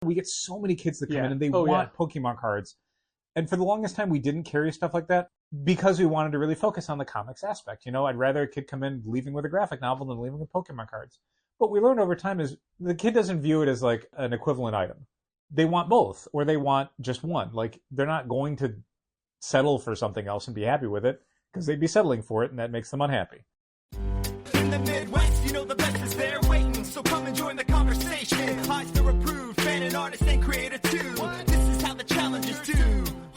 We get so many kids that come in and they want Pokemon cards. And for the longest time, we didn't carry stuff like that because we wanted to really focus on the comics aspect. You know, I'd rather a kid come in leaving with a graphic novel than leaving with Pokemon cards. What we learned over time is the kid doesn't view it as like an equivalent item. They want both, or they want just one. Like, they're not going to settle for something else and be happy with it because they'd be settling for it, and that makes them unhappy. In the Midwest, you know the best is there waiting, so come and join the conversation. Eisner approved, fan and artist and creator too. What? This is how the challengers do.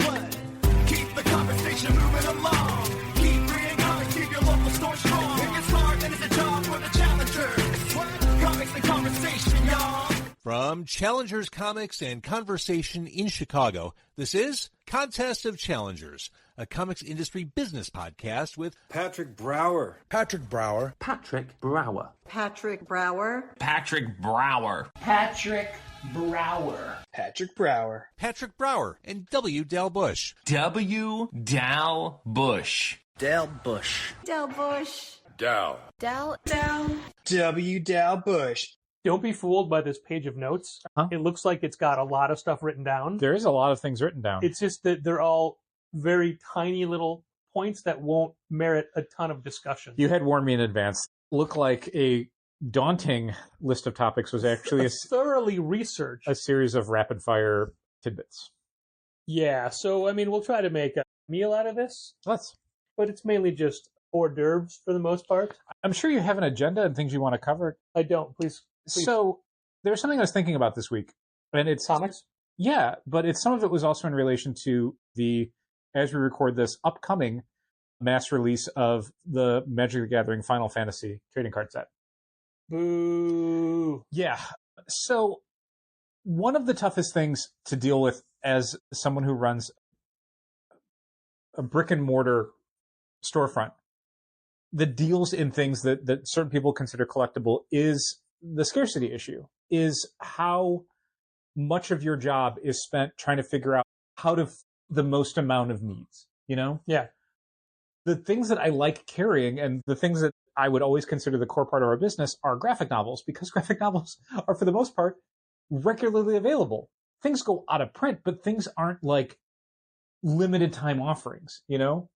What? Keep the conversation moving along. Keep reading comics, keep your local store strong. If it's hard, then it's a job for the challengers. What? Comics and conversation, y'all. From Challengers Comics and Conversation in Chicago, this is Contest of Challengers, a comics industry business podcast with Patrick Brower. Patrick Brower. Patrick Brower. Patrick Brower. Patrick Brower. Patrick Brower. Patrick Brower. Patrick Brower and W. Dal Bush. W. Dal Bush. Dal Bush. Dal Bush. Dal. Dal. W. Dal Bush. Don't be fooled by this page of notes. Huh? It looks like it's got a lot of stuff written down. There is a lot of things written down. It's just that they're all very tiny little points that won't merit a ton of discussion. You had warned me in advance. Looked like a daunting list of topics was actually thoroughly researched. A series of rapid-fire tidbits. Yeah, so, I mean, we'll try to make a meal out of this. Let's. But it's mainly just hors d'oeuvres for the most part. I'm sure you have an agenda and things you want to cover. I don't. Please. So there's something I was thinking about this week, and it's comics. Yeah, but some of it was also in relation to the, as we record this, upcoming mass release of the Magic the Gathering Final Fantasy trading card set. Boo. Yeah. So one of the toughest things to deal with as someone who runs a brick and mortar storefront, the deals in things that certain people consider collectible is the scarcity issue, is how much of your job is spent trying to figure out how to the most amount of needs, you know? Yeah. The things that I like carrying and the things that I would always consider the core part of our business are graphic novels, because graphic novels are, for the most part, regularly available. Things go out of print, but things aren't like limited time offerings, you know?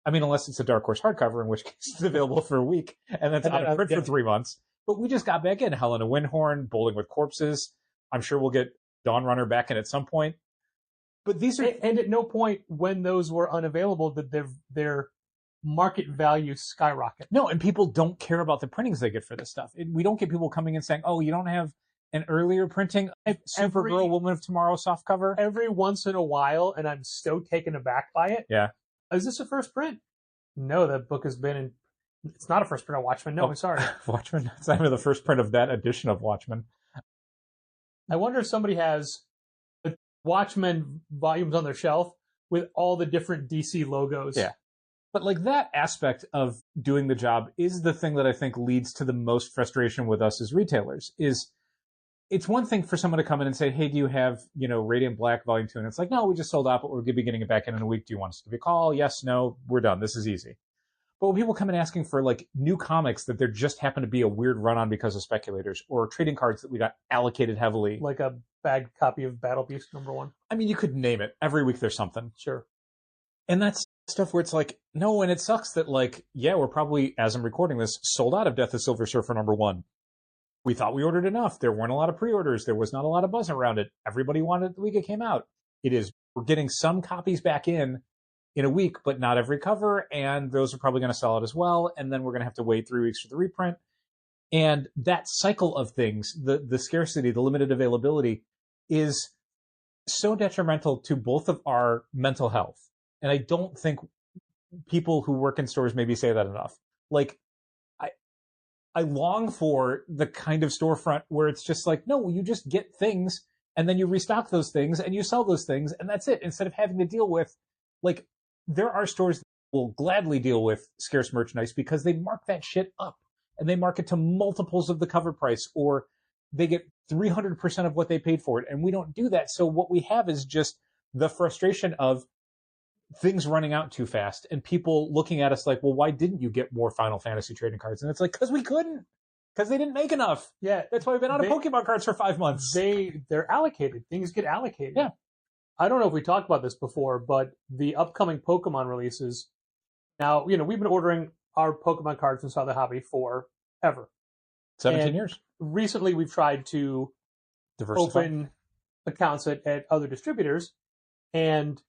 I mean, unless it's a Dark Horse hardcover, in which case it's available for a week and that's out of print for 3 months. But we just got back in Helena Windhorn, Bowling with Corpses. I'm sure we'll get Dawn Runner back in at some point. But these are... And at no point when those were unavailable did their market value skyrocket. No, and people don't care about the printings they get for this stuff. We don't get people coming in saying, oh, you don't have an earlier printing Supergirl Woman of Tomorrow softcover? Every once in a while, and I'm so taken aback by it. Yeah. Is this a first print? No, that book has been in... It's not a first print of Watchmen. No, I'm sorry. Watchmen? It's not even the first print of that edition of Watchmen. I wonder if somebody has Watchmen volumes on their shelf with all the different DC logos. Yeah. But like that aspect of doing the job is the thing that I think leads to the most frustration with us as retailers. Is it's one thing for someone to come in and say, hey, do you have, Radiant Black Volume 2? And it's like, no, we just sold out, but we're going to be getting it back in a week. Do you want us to give you a call? Yes, no, we're done. This is easy. But when people come in asking for like new comics that there just happen to be a weird run on because of speculators, or trading cards that we got allocated heavily. Like a bagged copy of Battle Beast #1. I mean, you could name it. Every week there's something. Sure. And that's stuff where it's like, no, and it sucks that like, yeah, we're probably, as I'm recording this, sold out of Death of Silver Surfer #1. We thought we ordered enough. There weren't a lot of pre-orders. There was not a lot of buzz around it. Everybody wanted it the week it came out. We're getting some copies back in a week, but not every cover, and those are probably going to sell out as well, and then we're going to have to wait 3 weeks for the reprint. And that cycle of things, the scarcity, the limited availability, is so detrimental to both of our mental health. And I don't think people who work in stores maybe say that enough. Like, I long for the kind of storefront where it's just like, no, you just get things, and then you restock those things, and you sell those things, and that's it, instead of having to deal with, like, there are stores that will gladly deal with scarce merchandise because they mark that shit up and they mark it to multiples of the cover price, or they get 300% of what they paid for it. And we don't do that. So what we have is just the frustration of things running out too fast and people looking at us like, well, why didn't you get more Final Fantasy trading cards? And it's like, because we couldn't. Because they didn't make enough. Yeah. That's why we've been out of Pokemon cards for 5 months. They're allocated. Things get allocated. Yeah. I don't know if we talked about this before, but the upcoming Pokemon releases. Now, we've been ordering our Pokemon cards from Southern Hobby forever. 17 years. Recently, we've tried to Diversify. open accounts at other distributors, and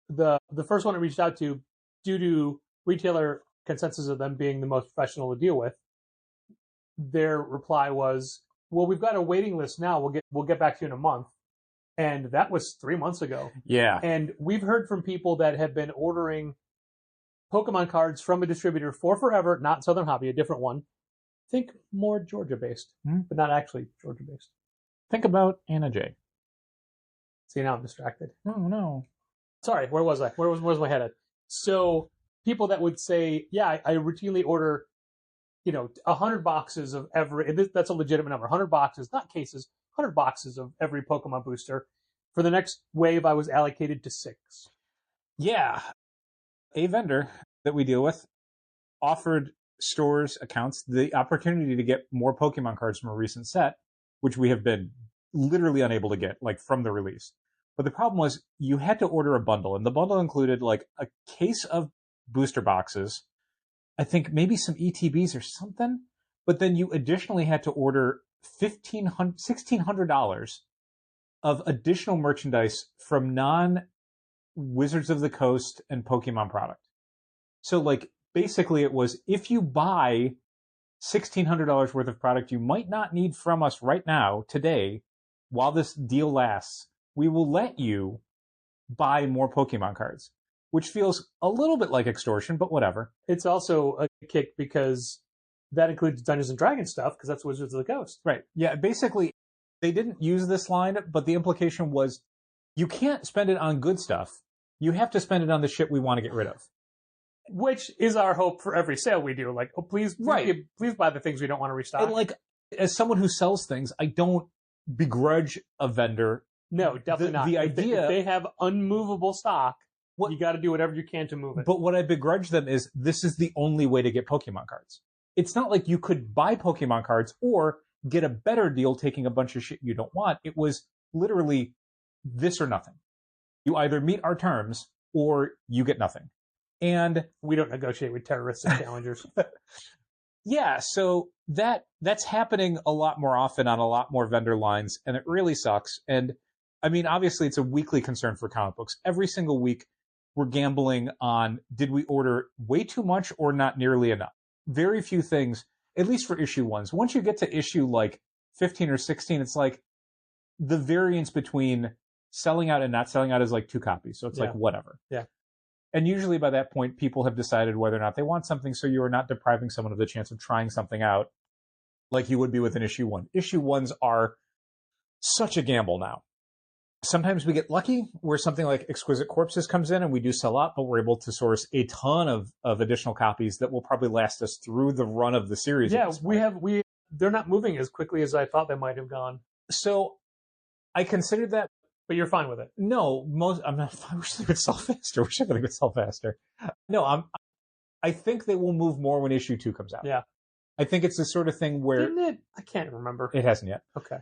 the first one I reached out to, due to retailer consensus of them being the most professional to deal with, their reply was, "Well, we've got a waiting list now. We'll get back to you in a month." And that was 3 months ago. Yeah. And we've heard from people that have been ordering Pokemon cards from a distributor for forever, not Southern Hobby, a different one. Think more Georgia-based, but not actually Georgia-based. Think about Anna J. See, now I'm distracted. Oh, no. Sorry, where was I? Where was my head at? So people that would say, yeah, I routinely order, 100 boxes of every, that's a legitimate number, 100 boxes, not cases, 100 boxes of every Pokemon booster. For the next wave, I was allocated to 6. Yeah. A vendor that we deal with offered stores, accounts, the opportunity to get more Pokemon cards from a recent set, which we have been literally unable to get, from the release. But the problem was you had to order a bundle, and the bundle included a case of booster boxes, I think maybe some ETBs or something, but then you additionally had to order $1,600 of additional merchandise from non-Wizards of the Coast and Pokemon product. So, basically it was, if you buy $1,600 worth of product you might not need from us right now, today, while this deal lasts, we will let you buy more Pokemon cards, which feels a little bit like extortion, but whatever. It's also a kick because that includes Dungeons and Dragons stuff, because that's Wizards of the Coast. Right. Yeah, basically, they didn't use this line, but the implication was you can't spend it on good stuff. You have to spend it on the shit we want to get rid of. Which is our hope for every sale we do. Please buy the things we don't want to restock. And as someone who sells things, I don't begrudge a vendor. No, definitely not. The idea, if they have unmovable stock, you got to do whatever you can to move it. But what I begrudge them is this is the only way to get Pokemon cards. It's not like you could buy Pokemon cards or get a better deal taking a bunch of shit you don't want. It was literally this or nothing. You either meet our terms or you get nothing. And we don't negotiate with terrorists and challengers. Yeah, so that's happening a lot more often on a lot more vendor lines, and it really sucks. And I mean, obviously, it's a weekly concern for comic books. Every single week, we're gambling on, did we order way too much or not nearly enough? Very few things, at least for issue ones. Once you get to issue 15 or 16, it's the variance between selling out and not selling out is 2 copies. So it's whatever. Yeah. And usually by that point, people have decided whether or not they want something, so you are not depriving someone of the chance of trying something out like you would be with an issue 1. Issue 1s are such a gamble now. Sometimes we get lucky where something like Exquisite Corpses comes in and we do sell out, but we're able to source a ton of additional copies that will probably last us through the run of the series. Yeah, they're not moving as quickly as I thought they might have gone. So I considered that. But you're fine with it. No, I'm not. I wish they would sell faster. I wish they would sell faster. No, I think they will move more when issue 2 comes out. Yeah. I think it's the sort of thing where... Didn't it? I can't remember. It hasn't yet. Okay.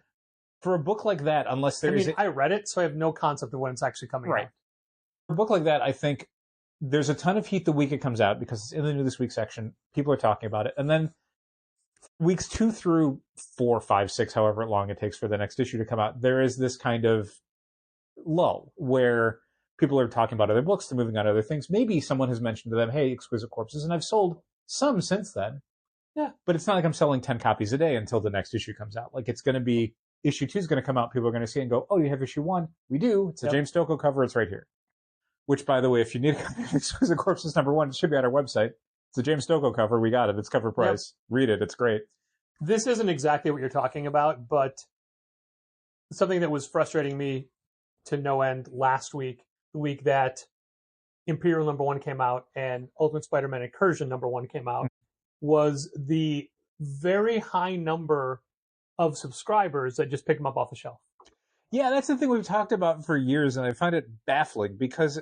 For a book like that, unless there is... I read it, so I have no concept of when it's actually coming out. For a book like that, I think there's a ton of heat the week it comes out because it's in the New This Week section. People are talking about it. And then weeks 2 through 4, 5, 6, however long it takes for the next issue to come out, there is this kind of lull where people are talking about other books, they're moving on to other things. Maybe someone has mentioned to them, hey, Exquisite Corpses, and I've sold some since then. Yeah. But it's not like I'm selling 10 copies a day until the next issue comes out. It's going to be, issue 2 is going to come out, people are going to see it and go, oh, you have issue 1? We do. It's a James Stokoe cover, it's right here. Which, by the way, if you need a copy of Exquisite Corpses #1, it should be on our website. It's a James Stokoe cover, we got it, it's cover price. Yep. Read it, it's great. This isn't exactly what you're talking about, but something that was frustrating me to no end last week, the week that Imperial #1 came out and Ultimate Spider-Man Incursion #1 came out, was the very high number of subscribers that just picked them up off the shelf. Yeah, that's the thing we've talked about for years, and I find it baffling because,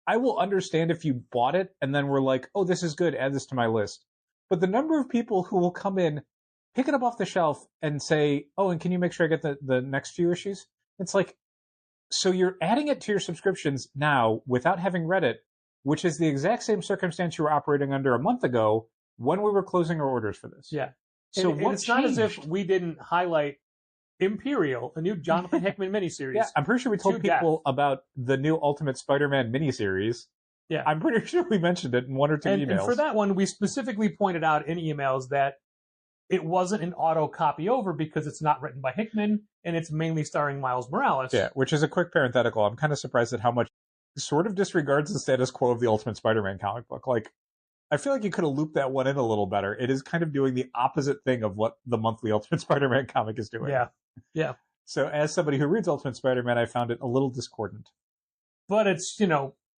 I will understand if you bought it and then were like, oh, this is good, add this to my list. But the number of people who will come in pick it up off the shelf and say, oh, and can you make sure I get the next few issues? It's like, so you're adding it to your subscriptions now without having read it, which is the exact same circumstance you were operating under a month ago when we were closing our orders for this. Yeah. So and what it's not as if changed? we didn't highlight Imperial, a new Jonathan Hickman miniseries. Yeah, I'm pretty sure we told to people death. about the new Ultimate Spider-Man miniseries. Yeah. I'm pretty sure we mentioned it in one or two emails. And for that one, we specifically pointed out in emails that it wasn't an auto copy over because it's not written by Hickman and it's mainly starring Miles Morales. Yeah, which is a quick parenthetical. I'm kind of surprised at how much it sort of disregards the status quo of the Ultimate Spider-Man comic book. Like, I feel like you could have looped that one in a little better. It is kind of doing the opposite thing of what the monthly Ultimate Spider-Man comic is doing. Yeah. Yeah. So as somebody who reads Ultimate Spider-Man, I found it a little discordant. But it's,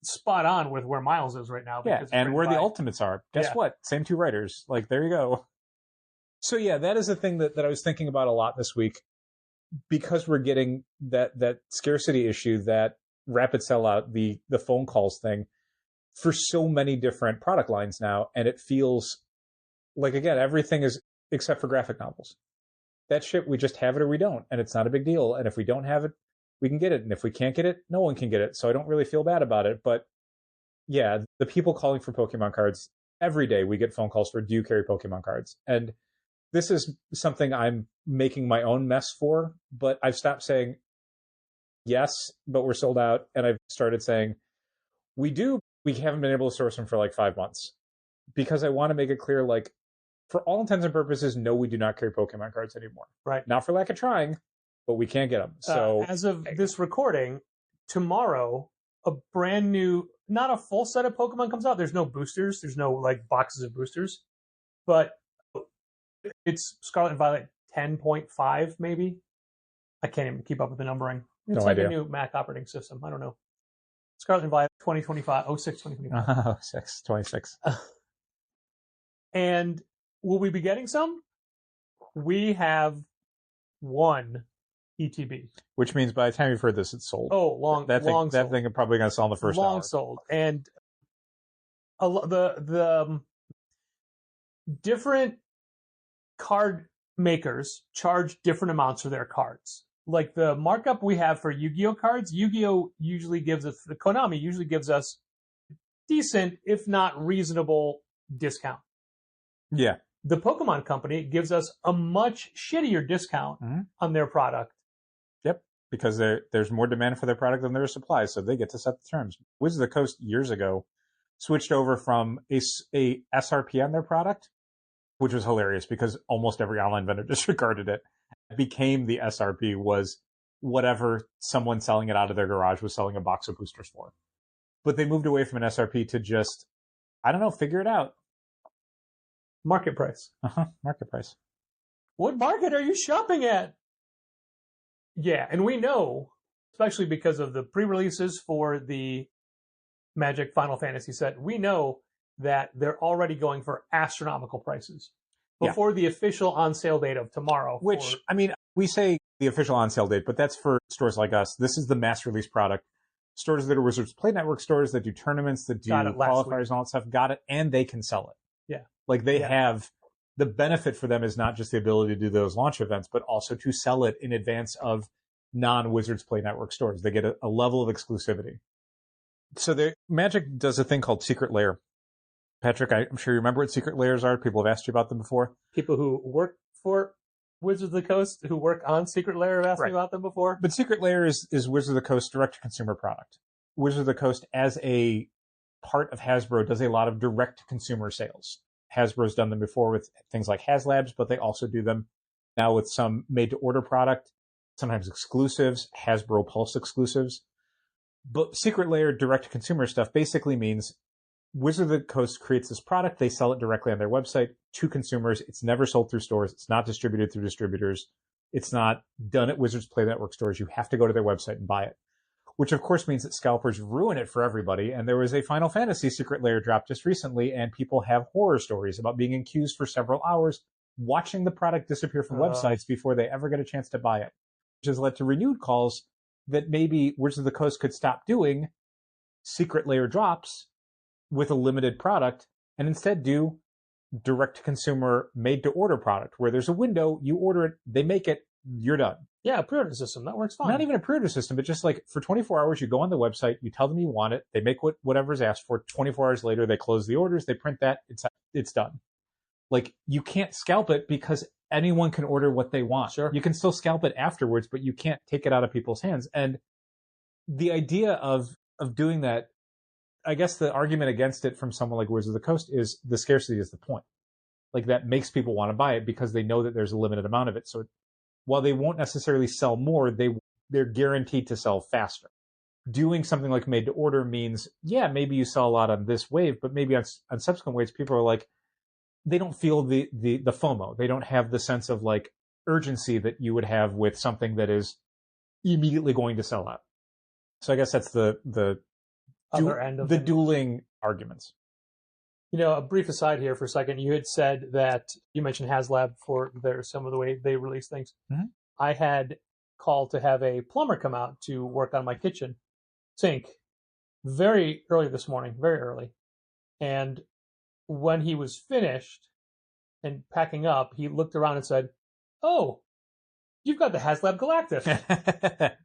spot on with where Miles is right now. Yeah, because and where the by- Ultimates are. Guess Yeah. what? Same two writers. Like, there you go. So yeah, that is a thing that I was thinking about a lot this week, because we're getting that scarcity issue, that rapid sellout, the phone calls thing for so many different product lines now, and it feels like, again, everything is except for graphic novels. That shit, we just have it or we don't, and it's not a big deal. And if we don't have it, we can get it, and if we can't get it, no one can get it. So I don't really feel bad about it. But yeah, the people calling for Pokemon cards, every day we get phone calls for, do you carry Pokemon cards? And this is something I'm making my own mess for, but I've stopped saying yes, but we're sold out. And I've started saying we do. We haven't been able to source them for like 5 months, because I want to make it clear, like, for all intents and purposes, no, we do not carry Pokemon cards anymore. Right. Not for lack of trying, but we can't get them. So as of this recording, tomorrow, a brand new, not a full set of Pokemon comes out. There's no boosters. There's no like boxes of boosters, but it's Scarlet and Violet 10.5 maybe. I can't even keep up with the numbering. It's No like idea. a new Mac operating system. I don't know. Scarlet and Violet 2025, 2025. 26. And will we be getting some? We have one ETB. Which means by the time you've heard this, it's sold. Oh, long that thing sold. is probably going to sell in the first long hour. sold. And the different card makers charge different amounts for their cards. Like the markup we have for Yu-Gi-Oh cards, Yu-Gi-Oh usually gives us, Konami usually gives us decent, if not reasonable, discount. Yeah. The Pokemon Company gives us a much shittier discount on their product. Yep. Because there's more demand for their product than there is supply, so they get to set the terms. Wizards of the Coast years ago switched over from a SRP on their product, which was hilarious because almost every online vendor disregarded it. It became the SRP was whatever someone selling it out of their garage was selling a box of boosters for. But they moved away from an SRP to just, I don't know, figure it out. Market price. Market price. What market are you shopping at? Yeah, and we know, especially because of the pre-releases for the Magic Final Fantasy set, we know that they're already going for astronomical prices before the official on-sale date of tomorrow. Which, I mean, we say the official on-sale date, but that's for stores like us. This is the mass release product. Stores that are Wizards Play Network stores that do tournaments, that do qualifiers and all that stuff, got it, and they can sell it. Yeah. Like they have, the benefit for them is not just the ability to do those launch events, but also to sell it in advance of non-Wizards Play Network stores. They get a level of exclusivity. So Magic does a thing called Secret Lair. Patrick, I'm sure you remember what Secret Lairs are. People have asked you about them before. People who work for Wizards of the Coast, who work on Secret Lair, have asked me about them before. But Secret Lair is Wizards of the Coast direct-to-consumer product. Wizards of the Coast, as a part of Hasbro, does a lot of direct-to-consumer sales. Hasbro's done them before with things like HasLabs, but they also do them now with some made-to-order product, sometimes exclusives, Hasbro Pulse exclusives. But Secret Lair direct-to-consumer stuff basically means Wizards of the Coast creates this product. They sell it directly on their website to consumers. It's never sold through stores. It's not distributed through distributors. It's not done at Wizards Play Network stores. You have to go to their website and buy it, which of course means that scalpers ruin it for everybody. And there was a Final Fantasy Secret Lair drop just recently, and people have horror stories about being accused for several hours watching the product disappear from websites before they ever get a chance to buy it, which has led to renewed calls that maybe Wizards of the Coast could stop doing Secret Lair drops with a limited product and instead do direct-to-consumer, made-to-order product, where there's a window, you order it, they make it, you're done. Yeah, a pre-order system. That works fine. Not even a pre-order system, but just like for 24 hours, you go on the website, you tell them you want it, they make whatever's asked for. 24 hours later, they close the orders, they print that, it's done. Like, you can't scalp it because anyone can order what they want. Sure. You can still scalp it afterwards, but you can't take it out of people's hands. And the idea of doing that, I guess the argument against it from someone like Wizards of the Coast is the scarcity is the point. Like, that makes people want to buy it because they know that there's a limited amount of it. So while they won't necessarily sell more, they're guaranteed to sell faster. Doing something like made to order means, yeah, maybe you sell a lot on this wave, but maybe on subsequent waves, people are like, they don't feel the FOMO. They don't have the sense of like urgency that you would have with something that is immediately going to sell out. So I guess that's the other end of the it. dueling arguments. You know, a brief aside here for a second. You had said that you mentioned HasLab for some of the way they release things. Mm-hmm. I had called to have a plumber come out to work on my kitchen sink very early this morning, very early. And when he was finished and packing up, he looked around and said, "Oh, you've got the HasLab Galactus."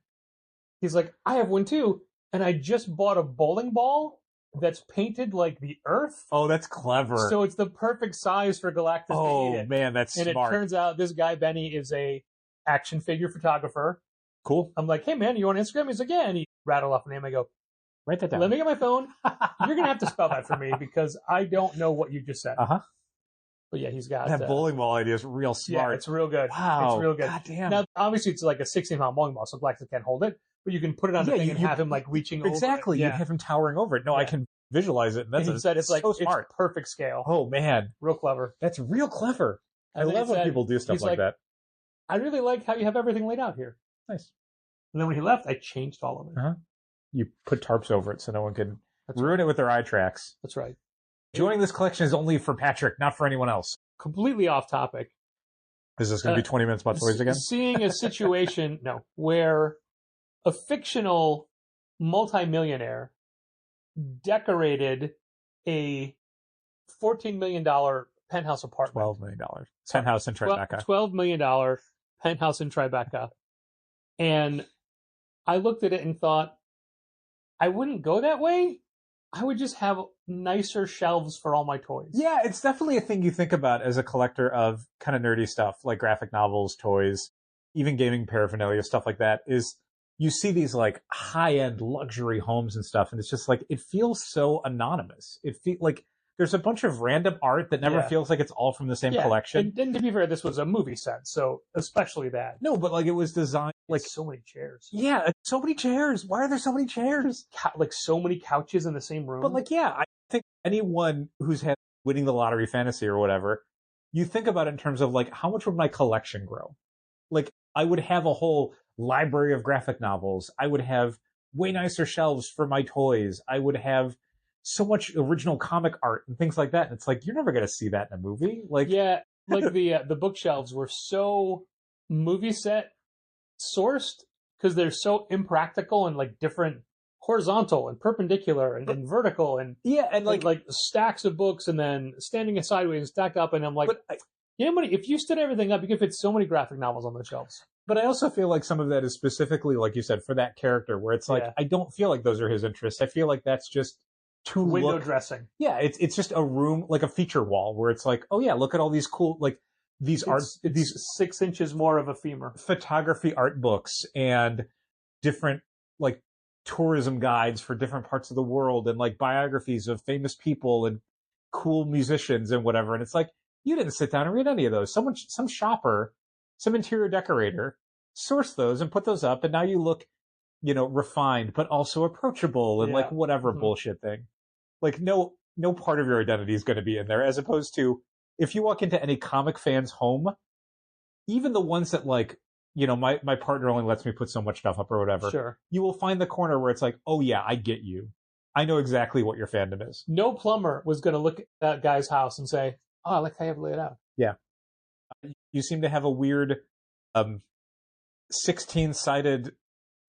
He's like, "I have one too. And I just bought a bowling ball that's painted like the Earth." Oh, that's clever. So it's the perfect size for Galactus to eat it. Man, that's and smart. And it turns out this guy, Benny, is a action figure photographer. Cool. I'm like, "Hey, man, you on Instagram?" He's like, "Yeah." And he rattled off a name. I go, "Write that down. Let me get my phone. You're going to have to spell that for me because I don't know what you just said." Uh-huh. But yeah, he's got that bowling ball idea is real smart. Yeah, it's real good. Wow. It's real good. God damn. Now, obviously, it's like a 16-pound bowling ball, so Galactus can't hold it. But you can put it on the thing and have him like reaching over it. Exactly. You have him towering over it. No, I can visualize it. And he said it's like so smart. It's perfect scale. Oh man, real clever. That's real clever. And I love when people do stuff like that. I really like how you have everything laid out here. Nice. And then when he left, I changed all of it. Uh-huh. You put tarps over it so no one can ruin it with their eye tracks. That's right. Joining this collection is only for Patrick, not for anyone else. Completely off topic. Is this going to be 20 minutes about toys again? Seeing a situation, where a fictional multimillionaire decorated a $14 million penthouse apartment. $12 million. Penthouse in Tribeca. $12 million penthouse in Tribeca. And I looked at it and thought, I wouldn't go that way. I would just have nicer shelves for all my toys. Yeah, it's definitely a thing you think about as a collector of kind of nerdy stuff, like graphic novels, toys, even gaming paraphernalia, stuff like that, is you see these like high-end luxury homes and stuff, and it's just like, it feels so anonymous. It feels like there's a bunch of random art that never feels like it's all from the same collection. And to be fair, this was a movie set, so especially that. No, but like it was designed like so many chairs. Yeah, so many chairs. Why are there so many chairs? Like so many couches in the same room. But like, yeah, I think anyone who's had winning the lottery fantasy or whatever, you think about it in terms of like, how much would my collection grow? Like, I would have a whole library of graphic novels. I would have way nicer shelves for my toys. I would have so much original comic art and things like that. And it's like, you're never going to see that in a movie. Like, yeah, like the bookshelves were so movie set sourced because they're so impractical and like different horizontal and perpendicular and vertical and and like stacks of books and then standing sideways and stacked up. And I'm like, if you stood everything up, you could fit so many graphic novels on the shelves. But I also feel like some of that is specifically, like you said, for that character, where it's like, I don't feel like those are his interests. I feel like that's just to window dressing. Yeah, it's just a room, like a feature wall, where it's like, oh yeah, look at all these cool, like these these 6 inches more of a femur photography art books and different like tourism guides for different parts of the world and like biographies of famous people and cool musicians and whatever. And it's like, you didn't sit down and read any of those. Some shopper, some interior decorator sourced those and put those up, and now you look, refined, but also approachable and like whatever bullshit thing. Like no part of your identity is going to be in there, as opposed to if you walk into any comic fan's home, even the ones that like, my partner only lets me put so much stuff up or whatever. Sure. You will find the corner where it's like, oh yeah, I get you. I know exactly what your fandom is. No plumber was going to look at that guy's house and say, "Oh, I like how you have it laid out." Yeah. You seem to have a weird 16-sided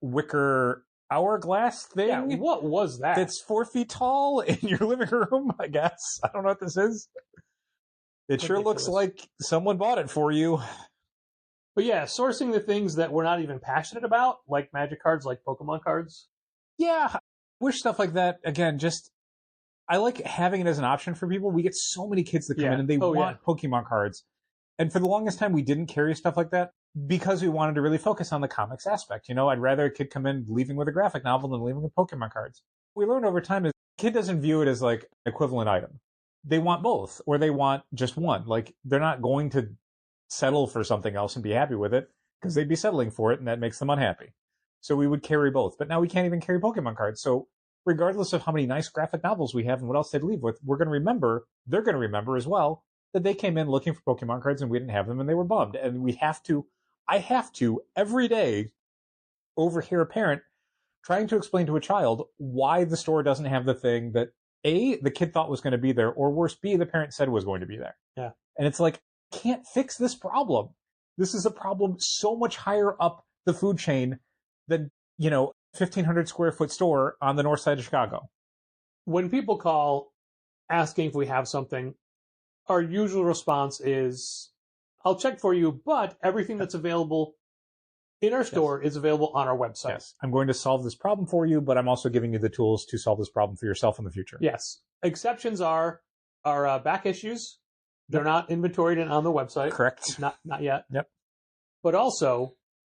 wicker hourglass thing. Yeah, what was that? That's 4 feet tall in your living room, I guess. I don't know what this is. It sure looks like someone bought it for you. But yeah, sourcing the things that we're not even passionate about, like Magic cards, like Pokemon cards. Yeah, wish stuff like that. Again, I like having it as an option for people. We get so many kids that come in and they want Pokemon cards. And for the longest time, we didn't carry stuff like that because we wanted to really focus on the comics aspect. You know, I'd rather a kid come in leaving with a graphic novel than leaving with Pokemon cards. We learned over time is the kid doesn't view it as like an equivalent item. They want both, or they want just one. Like, they're not going to settle for something else and be happy with it because they'd be settling for it and that makes them unhappy. So we would carry both. But now we can't even carry Pokemon cards. So regardless of how many nice graphic novels we have and what else they'd leave with, they're going to remember as well that they came in looking for Pokemon cards and we didn't have them and they were bummed. And I have to every day overhear a parent trying to explain to a child why the store doesn't have the thing that A, the kid thought was going to be there, or worse, B, the parent said was going to be there. Yeah. And it's like, can't fix this problem. This is a problem so much higher up the food chain than, 1,500 square foot store on the north side of Chicago. When people call asking if we have something, our usual response is, I'll check for you, but everything that's available in our store is available on our website. Yes. I'm going to solve this problem for you, but I'm also giving you the tools to solve this problem for yourself in the future. Yes. Exceptions are our back issues. They're not inventoried on the website. Correct. Not yet. Yep. But also,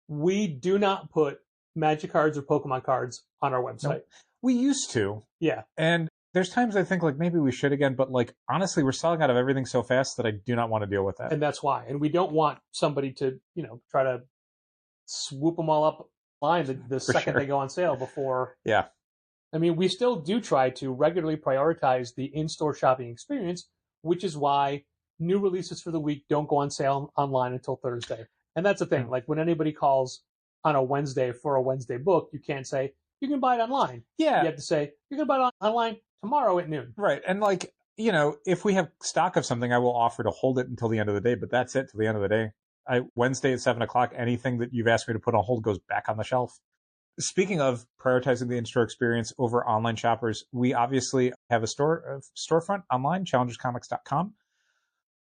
we do not put Magic cards or Pokemon cards on our website. Nope. We used to. Yeah. And there's times I think like maybe we should again, but like honestly, we're selling out of everything so fast that I do not want to deal with that. And that's why. And we don't want somebody to, try to swoop them all up line the second they go on sale before. Yeah. I mean, we still do try to regularly prioritize the in-store shopping experience, which is why new releases for the week don't go on sale online until Thursday. And that's the thing. Like when anybody calls on a Wednesday for a Wednesday book, you can't say, you can buy it online. Yeah. You have to say, you can buy it online tomorrow at noon. Right. And like, if we have stock of something, I will offer to hold it until the end of the day, but that's it till the end of the day. Wednesday at 7:00, anything that you've asked me to put on hold goes back on the shelf. Speaking of prioritizing the in-store experience over online shoppers, we obviously have a storefront online, challengerscomics.com.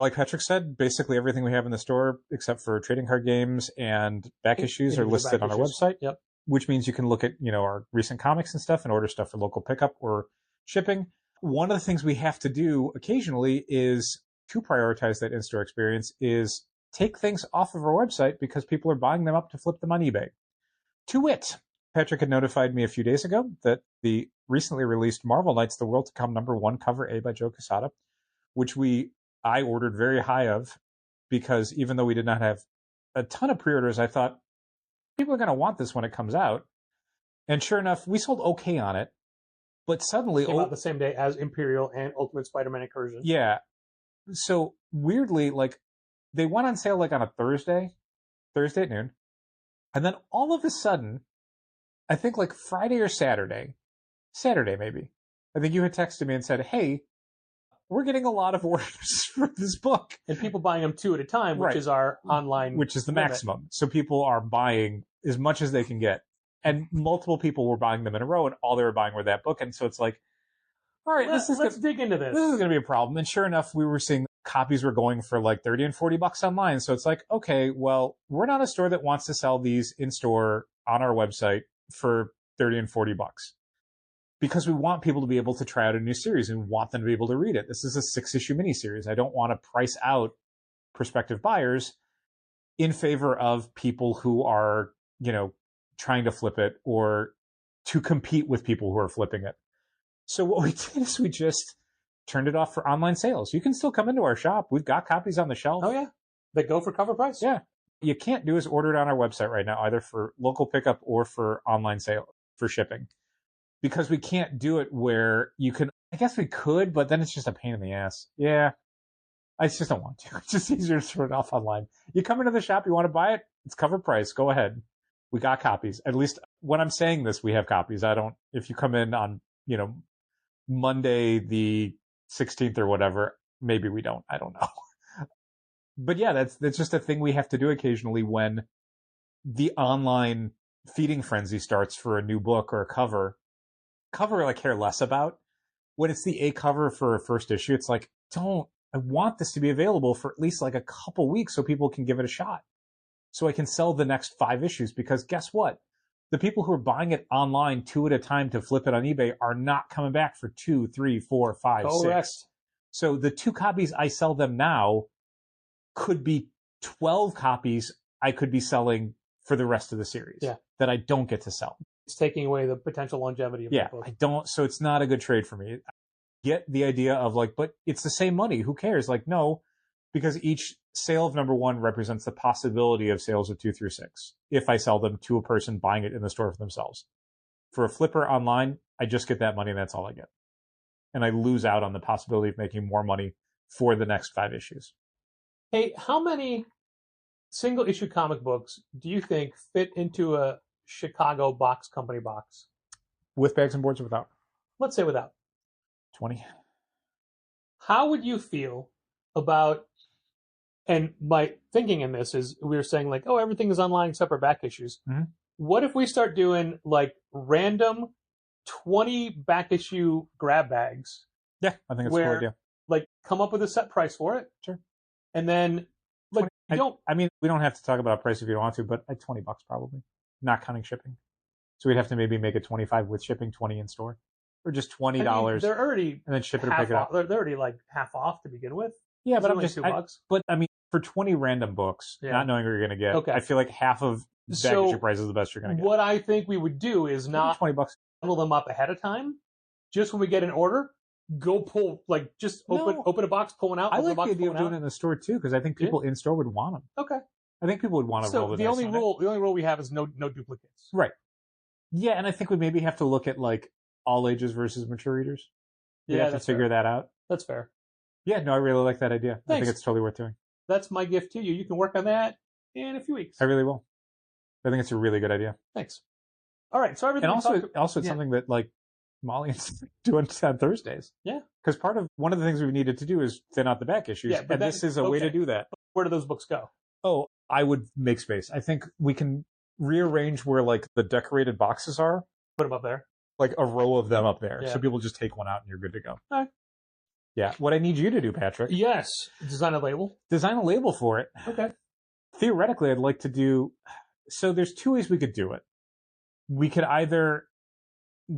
Like Patrick said, basically everything we have in the store, except for trading card games and back issues, are listed on our website. Yep. Which means you can look at, our recent comics and stuff and order stuff for local pickup or shipping. One of the things we have to do occasionally is to prioritize that in-store experience is take things off of our website because people are buying them up to flip them on eBay. To wit, Patrick had notified me a few days ago that the recently released Marvel Knights, The World to Come #1 cover A by Joe Quesada, which I ordered very high of because even though we did not have a ton of pre-orders, I thought people are going to want this when it comes out. And sure enough, we sold okay on it, but suddenly came out the same day as Imperial and Ultimate Spider-Man Incursion. Yeah. So weirdly, like they went on sale like on a Thursday at noon. And then all of a sudden, I think like Friday or Saturday maybe, I think you had texted me and said, hey, we're getting a lot of orders for this book. And people buying them 2 at a time, which is our online which is the limit. maximum. So people are buying as much as they can get. And multiple people were buying them in a row, and all they were buying were that book. And so it's like, all right, let's dig into this. This is going to be a problem. And sure enough, we were seeing copies were going for like $30 and $40 online. So it's like, okay, well, we're not a store that wants to sell these in store on our website for $30 and $40 because we want people to be able to try out a new series and want them to be able to read it. This is a 6-issue miniseries. I don't want to price out prospective buyers in favor of people who are, trying to flip it or to compete with people who are flipping it. So what we did is we just turned it off for online sales. You can still come into our shop. We've got copies on the shelf. Oh, yeah. They go for cover price? Yeah. You can't do is order it on our website right now, either for local pickup or for online sale for shipping. Because we can't do it where you can, I guess we could, but then it's just a pain in the ass. Yeah. I just don't want to. It's just easier to turn it off online. You come into the shop, you want to buy it, it's cover price. Go ahead. We got copies. At least when I'm saying this, we have copies. If you come in on, Monday the 16th or whatever, maybe we don't. I don't know. But yeah, that's just a thing we have to do occasionally when the online feeding frenzy starts for a new book or a cover I care less about. When it's the A cover for a first issue, it's like, I want this to be available for at least like a couple weeks so people can give it a shot. So I can sell the next 5 issues, because guess what? The people who are buying it online 2 at a time to flip it on eBay are not coming back for 2, 3, 4, 5, Correct. 6. So the 2 copies I sell them now could be 12 copies I could be selling for the rest of the series that I don't get to sell. It's taking away the potential longevity of the book. I don't. So it's not a good trade for me. I get the idea of like, but it's the same money. Who cares? Like, no, because each sale of number 1 represents the possibility of sales of 2 through 6 if I sell them to a person buying it in the store for themselves. For a flipper online, I just get that money and that's all I get. And I lose out on the possibility of making more money for the next 5 issues. Hey, how many single issue comic books do you think fit into a Chicago box company box? With bags and boards or without? Let's say without. 20. How would you feel about, and my thinking in this is we were saying like, oh, everything is online except for back issues. Mm-hmm. What if we start doing like random 20 back issue grab bags? Yeah, I think it's a cool idea. Like come up with a set price for it. Sure. And then like we don't have to talk about price if you don't want to, but like $20 probably, not counting shipping. So we'd have to maybe make it 25 with shipping, 20 in store, or just $20. I mean, they're already and then ship it or pick it up. They're already like half off to begin with. Yeah, but It's I'm only just, $2. but I mean, for 20 random books, not knowing what you're going to get, I feel like half of back issue price is the best you're going to get. What I think we would do is not $20, bundle them up ahead of time. Just when we get an order, go pull, like just open a box, pull one out. I open like a box, the idea pull of one doing out. it in the store too, because I think people in store would want them. Okay. I think people would want to roll the the dice only on it. rule, the only rule we have is no duplicates. Right. Yeah, and I think we maybe have to look at like all ages versus mature readers. We have to figure that out. That's fair. Yeah, no, I really like that idea. Thanks. I think it's totally worth doing. That's my gift to you. You can work on that in a few weeks. I really will. I think it's a really good idea. Thanks. All right. So everything. And also it's something that like Molly is doing on Thursdays. Yeah. Because one of the things we've needed to do is thin out the back issues. Yeah, but this is a way to do that. Where do those books go? Oh, I would make space. I think we can rearrange where like the decorated boxes are. Put them up there. Like a row of them up there. Yeah. So people just take one out and you're good to go. All right. Yeah. What I need you to do, Patrick. Yes. Design a label. Design a label for it. Okay. Theoretically, I'd like to do, so there's 2 ways we could do it. We could either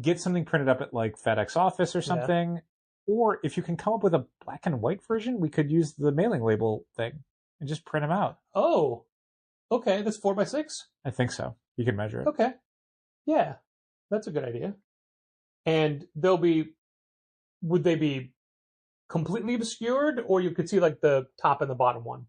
get something printed up at like FedEx office or something, or if you can come up with a black and white version, we could use the mailing label thing and just print them out. Oh, okay. That's 4x6. I think so. You can measure it. Okay. Yeah, that's a good idea. And would they be completely obscured, or you could see like the top and the bottom one?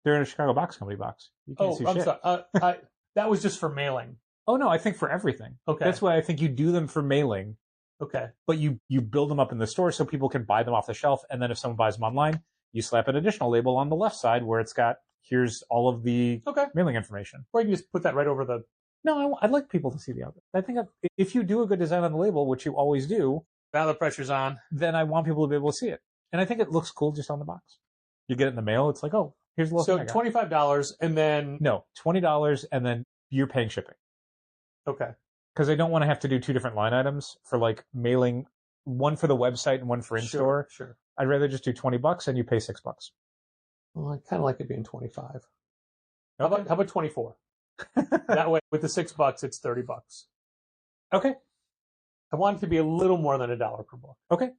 They're in a Chicago Box Company box. You can't see I'm shit. sorry. That was just for mailing. Oh no, I think for everything. Okay. That's why I think you do them for mailing. Okay. But you build them up in the store so people can buy them off the shelf, and then if someone buys them online, you slap an additional label on the left side where it's got, here's all of the mailing information. Or you can just put that right over the... No, I'd like people to see the outfit. I think if you do a good design on the label, which you always do, now the pressure's on, then I want people to be able to see it. And I think it looks cool just on the box. You get it in the mail, it's like, oh, here's a little So thing $25 and then... No, $20 and then you're paying shipping. Okay. Because I don't want to have to do 2 different line items for like mailing, one for the website and one for in-store. Sure. I'd rather just do $20 and you pay $6. Well, I kind of like it being 25. Okay. How about 24? That way, with the $6, it's $30. Okay. I want it to be a little more than $1 per book. Okay.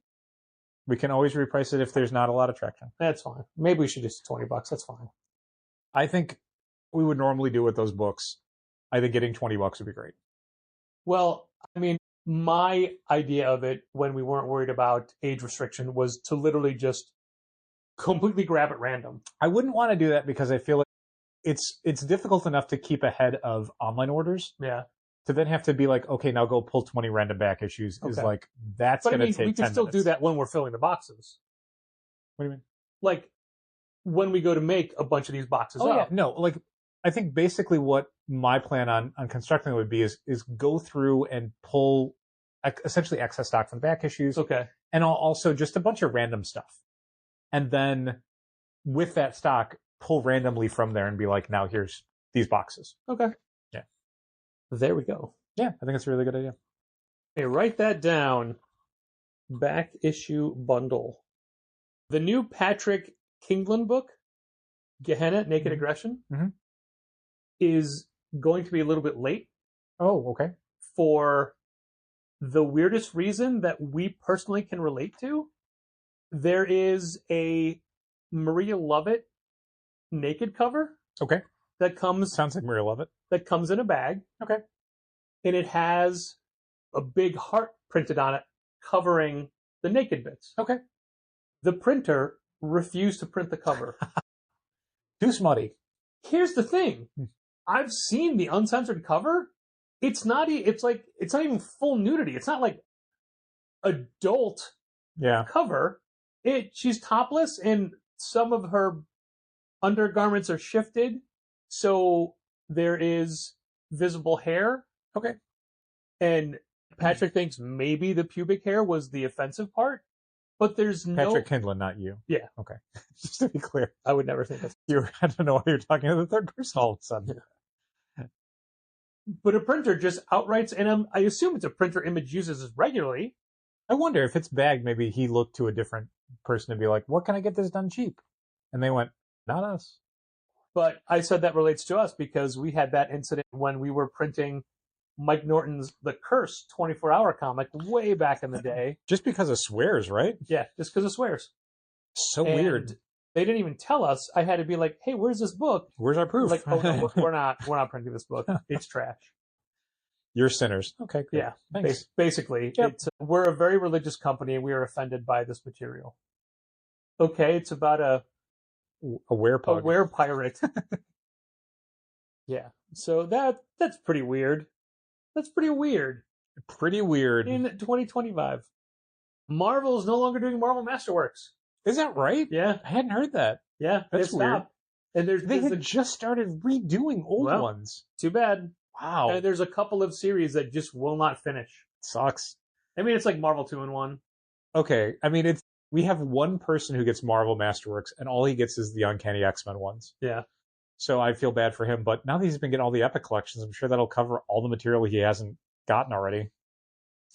We can always reprice it if there's not a lot of traction. That's fine. Maybe we should just do $20. That's fine. I think we would normally do with those books. I think getting $20 would be great. Well, I mean, my idea of it when we weren't worried about age restriction was to literally just completely grab at random. I wouldn't want to do that because I feel like it's difficult enough to keep ahead of online orders. Yeah. To then have to be like, okay, now go pull 20 random back issues is like, that's going to take 10 we can still do that when we're filling the boxes. What do you mean? Like when we go to make a bunch of these boxes up. Yeah. No, like I think basically what my plan on constructing it would be is go through and pull essentially excess stock from back issues. Okay. And also just a bunch of random stuff. And then with that stock, pull randomly from there and be like, now here's these boxes. Okay. Yeah. There we go. Yeah, I think it's a really good idea. Okay, write that down. Back issue bundle. The new Patrick Kingland book, Gehenna Naked Aggression, Mhm. is going to be a little bit late Oh, okay. for the weirdest reason that we personally can relate to. There is a Maria Lovett naked cover Okay. that comes Sounds like Maria Lovett. in a bag. Okay. And it has a big heart printed on it covering the naked bits. Okay. The printer refused to print the cover. Too smutty. Here's the thing. I've seen the uncensored cover. It's not even full nudity. It's not like adult Yeah. cover. She's topless and some of her undergarments are shifted, so there is visible hair. Okay. And Patrick thinks maybe the pubic hair was the offensive part, but there's Patrick Kindlin, not you. Yeah. Okay. Just to be clear. I would never think that. I don't know why you're talking to the third person all of a sudden. But a printer just outrights, and I assume it's a printer Image uses as regularly. I wonder if it's bagged, maybe he looked to a different person to be like, what can I get this done cheap? And they went, not us. But I said that relates to us because we had that incident when we were printing Mike Norton's The Curse 24-hour comic way back in the day. Just because of swears, right? Yeah, just because it swears. So And weird. they didn't even tell us. I had to be like, hey, where's this book? Where's our proof? Like, oh, no, we're not printing this book. It's trash. You're sinners. Okay, great. Yeah, Thanks. basically, Yep. we're a very religious company and we are offended by this material. Okay, it's about a A werepug. werepirate. Yeah, so that's pretty weird. That's pretty weird. Pretty weird. In 2025, Marvel is no longer doing Marvel Masterworks. Is that right? Yeah, I hadn't heard that. yeah, That's they stopped. And They there's had just started redoing old Well, ones. too bad. Wow. And there's a couple of series that just will not finish. Sucks. I mean, it's like Marvel 2-in-1. Okay. I mean, we have one person who gets Marvel Masterworks, and all he gets is the Uncanny X-Men ones. Yeah. So I feel bad for him. But now that he's been getting all the Epic collections, I'm sure that'll cover all the material he hasn't gotten already.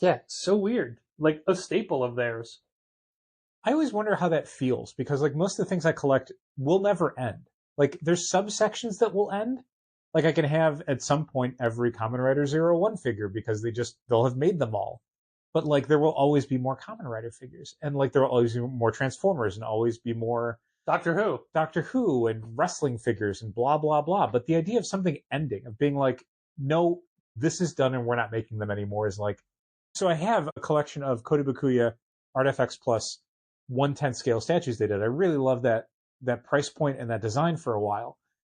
Yeah, so weird. Like a staple of theirs. I always wonder how that feels, because like most of the things I collect will never end. Like there's subsections that will end. Like I can have at some point every Kamen Rider 01 figure because they'll have made them all. But like there will always be more Kamen Rider figures, and like there will always be more Transformers, and always be more Doctor Who and wrestling figures and blah blah blah. But the idea of something ending, of being like, no, this is done and we're not making them anymore, is like. So I have a collection of Kotobukiya Artifacts Plus 1/10 scale statues they did. I really love that price point and that design for a while.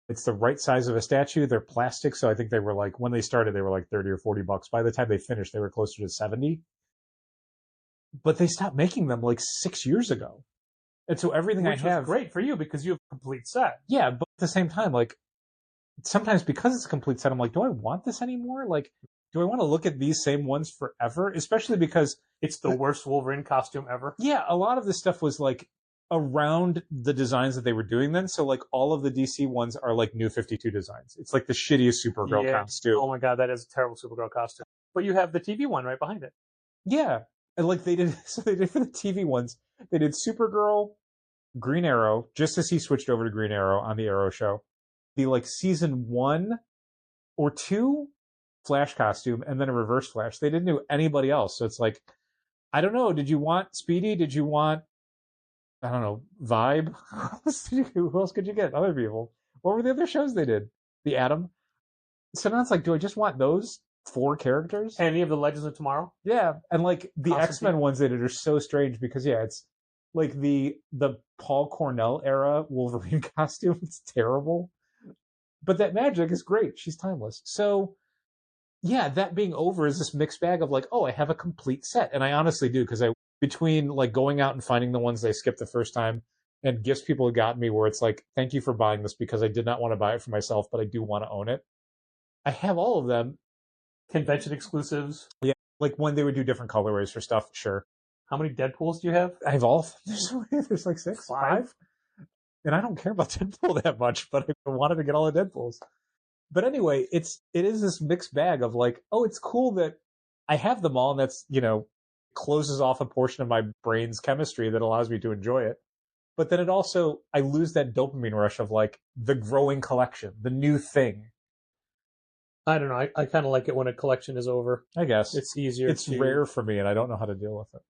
It's the right size of a statue. They're plastic, so I think they were like, when they started, they were like $30 or $40. By the time they finished, they were closer to $70. But they stopped making them like 6 years ago. And so everything which I have, was great for you because you have a complete set. yeah, but at the same time, like sometimes because it's a complete set, I'm like, do I want this anymore? Like, do I want to look at these same ones forever? Especially because It's the worst Wolverine costume ever. yeah, a lot of this stuff was like around the designs that they were doing then. So like all of the DC ones are like New 52 designs. It's like the shittiest Supergirl costume. Oh my god, that is a terrible Supergirl costume. But you have the TV one right behind it. Yeah. And like they did for the TV ones, they did Supergirl, Green Arrow, just as he switched over to Green Arrow on the Arrow show. The like season 1 or 2 Flash costume, and then a reverse Flash. They didn't do anybody else. So it's like, I don't know. Did you want Speedy? Did you want, I don't know, Vibe? Who else could you get? Other people. What were the other shows they did? The Atom. So now it's like, do I just want those 4 characters? Any of the Legends of Tomorrow? Yeah, and like the Constantine. X-Men ones they did are so strange because yeah, it's like the Paul Cornell era Wolverine costume. It's terrible, but that magic is great. She's timeless. So yeah, that being over is this mixed bag of like, oh, I have a complete set, and I honestly do because between like going out and finding the ones they skipped the first time and gifts people had gotten me where it's like, thank you for buying this because I did not want to buy it for myself, but I do want to own it. I have all of them. Convention exclusives. Yeah, like when they would do different colorways for stuff, sure. How many Deadpools do you have? I have all of them. There's like 6, 5. And I don't care about Deadpool that much, but I wanted to get all the Deadpools. But anyway, it is this mixed bag of like, oh, it's cool that I have them all, and that's, closes off a portion of my brain's chemistry that allows me to enjoy it. But then I lose that dopamine rush of like the growing collection, the new thing. I don't know. I kind of like it when a collection is over. I guess. It's easier. It's rare for me, and I don't know how to deal with it.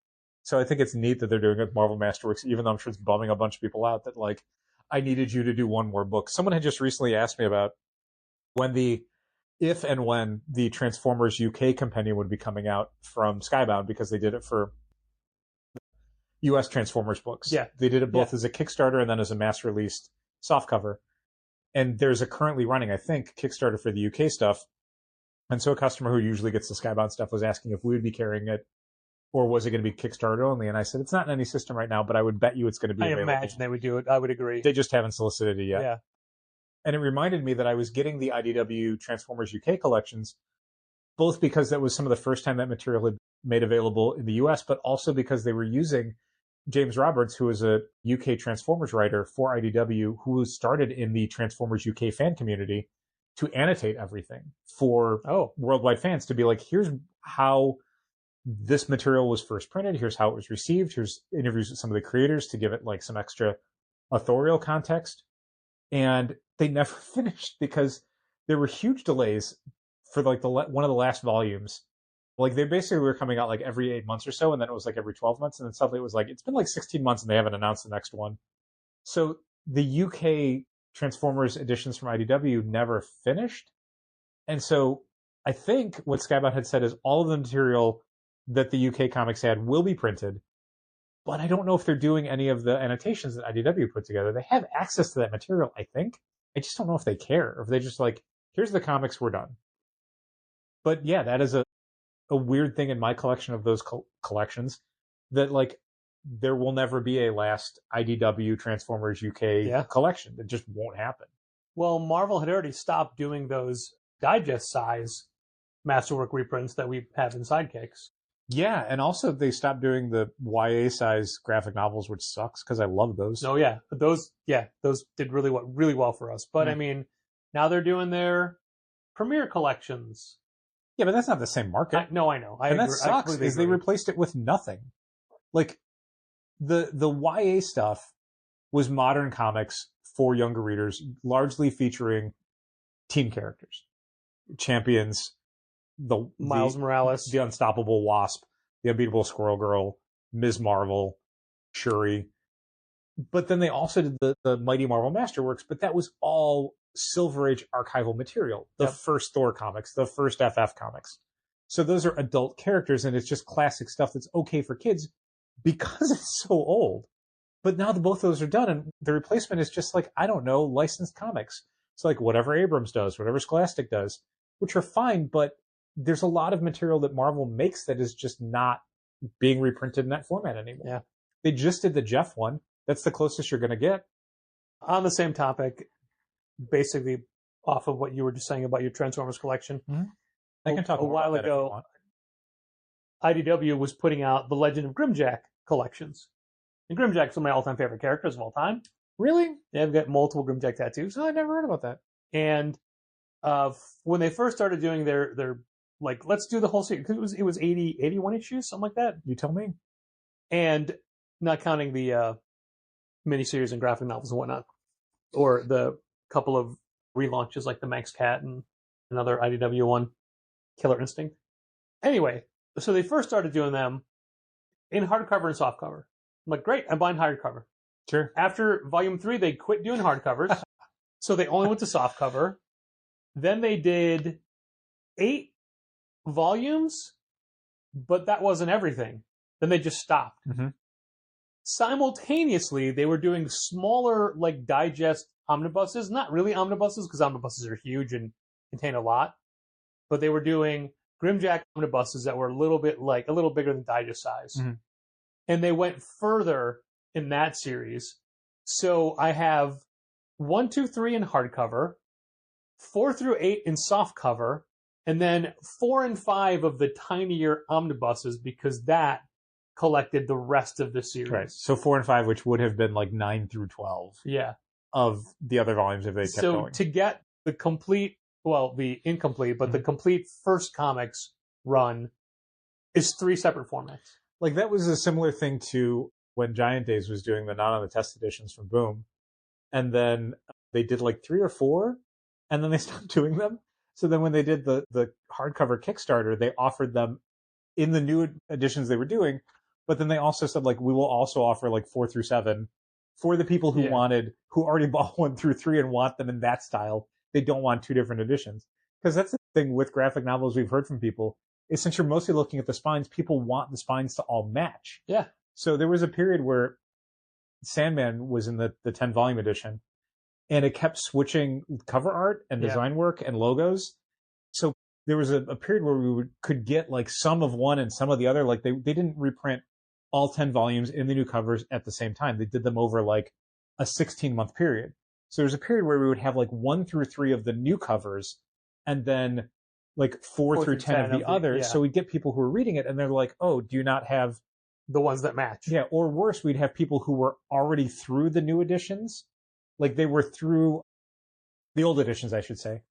So I think it's neat that they're doing it with Marvel Masterworks, even though I'm sure it's bumming a bunch of people out that, like, I needed you to do one more book. Someone had just recently asked me about if and when the Transformers UK compendium would be coming out from Skybound, because they did it for US Transformers books. Yeah. They did it both as a Kickstarter and then as a mass released softcover. And there's a currently running, I think, Kickstarter for the UK stuff. And so a customer who usually gets the Skybound stuff was asking if we would be carrying it, or was it going to be Kickstarter only? And I said, it's not in any system right now, but I would bet you it's going to be available. I imagine they would do it. I would agree. They just haven't solicited it yet. Yeah. And it reminded me that I was getting the IDW Transformers UK collections, both because that was some of the first time that material had made available in the US, but also because they were using James Roberts, who is a UK Transformers writer for IDW, who started in the Transformers UK fan community to annotate everything for worldwide fans, to be like, here's how this material was first printed, here's how it was received, here's interviews with some of the creators to give it like some extra authorial context. And they never finished because there were huge delays for like one of the last volumes. Like they basically were coming out like every 8 months or so, and then it was like every 12 months, and then suddenly it was like, it's been like 16 months and they haven't announced the next one. So the UK Transformers editions from IDW never finished. And so I think what Skybound had said is all of the material that the UK comics had will be printed, but I don't know if they're doing any of the annotations that IDW put together. They have access to that material, I think. I just don't know if they care, or if they just like, here's the comics, we're done. But yeah, that is a weird thing in my collection of those collections, that like there will never be a last IDW Transformers UK collection. It just won't happen. Well, Marvel had already stopped doing those digest size Masterwork reprints that we have in Sidekicks. Yeah, and also they stopped doing the YA size graphic novels, which sucks because I love those. Oh yeah, those did really well for us. But I mean, now they're doing their premiere collections. Yeah, but that's not the same market. I know. And that sucks, is they replaced it with nothing. Like, the YA stuff was modern comics for younger readers, largely featuring teen characters. Champions, the Miles Morales, the Unstoppable Wasp, the Unbeatable Squirrel Girl, Ms. Marvel, Shuri. But then they also did the Mighty Marvel Masterworks, but that was all Silver Age archival material. The first Thor comics, the first FF comics. So those are adult characters, and it's just classic stuff that's okay for kids because it's so old. But now both of those are done, and the replacement is just like, I don't know, licensed comics. It's like whatever Abrams does, whatever Scholastic does, which are fine, but there's a lot of material that Marvel makes that is just not being reprinted in that format anymore. Yeah. They just did the Jeff one. That's the closest you're going to get. On the same topic, basically off of what you were just saying about your Transformers collection. Mm-hmm. I can talk a while ago. IDW was putting out the Legend of Grimjack collections. And Grimjack's one of my all-time favorite characters of all time. Really? Yeah, I've got multiple Grimjack tattoos. Oh, I never heard about that. And when they first started doing their like, let's do the whole series, because it was 81 issues, something like that. You tell me. And not counting the miniseries and graphic novels and whatnot, or the couple of relaunches like the Manx Cat and another IDW one, Killer Instinct. Anyway, so they first started doing them in hardcover and softcover. I'm like, great, I'm buying hardcover. Sure. After volume 3, they quit doing hardcovers, so they only went to softcover. Then they did 8 volumes, but that wasn't everything. Then they just stopped. Mm-hmm. Simultaneously, they were doing smaller, like, digest omnibuses. Not really omnibuses, because omnibuses are huge and contain a lot. But they were doing Grimjack omnibuses that were a little bigger than digest size. Mm-hmm. And they went further in that series. So I have 1, 2, 3 in hardcover, 4 through 8 in softcover, and then 4 and 5 of the tinier omnibuses, because that collected the rest of the series. Right. So 4 and 5, which would have been like 9 through 12. Yeah. Of the other volumes if they kept going. So to get the complete, well, the incomplete, but the complete first comics run is 3 separate formats. Like, that was a similar thing to when Giant Days was doing the not on the test editions from Boom. And then they did like 3 or 4, and then they stopped doing them. So then when they did the hardcover Kickstarter, they offered them in the new editions they were doing, but then they also said, like, we will also offer like 4 through 7 for the people who who already bought 1 through 3 and want them in that style. They don't want 2 different editions. Because that's the thing with graphic novels we've heard from people, is since you're mostly looking at the spines, people want the spines to all match. Yeah. So there was a period where Sandman was in the 10-volume edition, and it kept switching cover art and design work and logos. So there was a period where we could get like some of one and some of the other. Like they didn't reprint all 10 volumes in the new covers at the same time. They did them over like a 16-month period. So there was a period where we would have like 1 through 3 of the new covers and then like 4 through 10 of the others. Yeah. So we'd get people who were reading it and they're like, oh, do you not have the ones that match? Yeah. Or worse, we'd have people who were already through the new editions. Like they were through the old editions, I should say.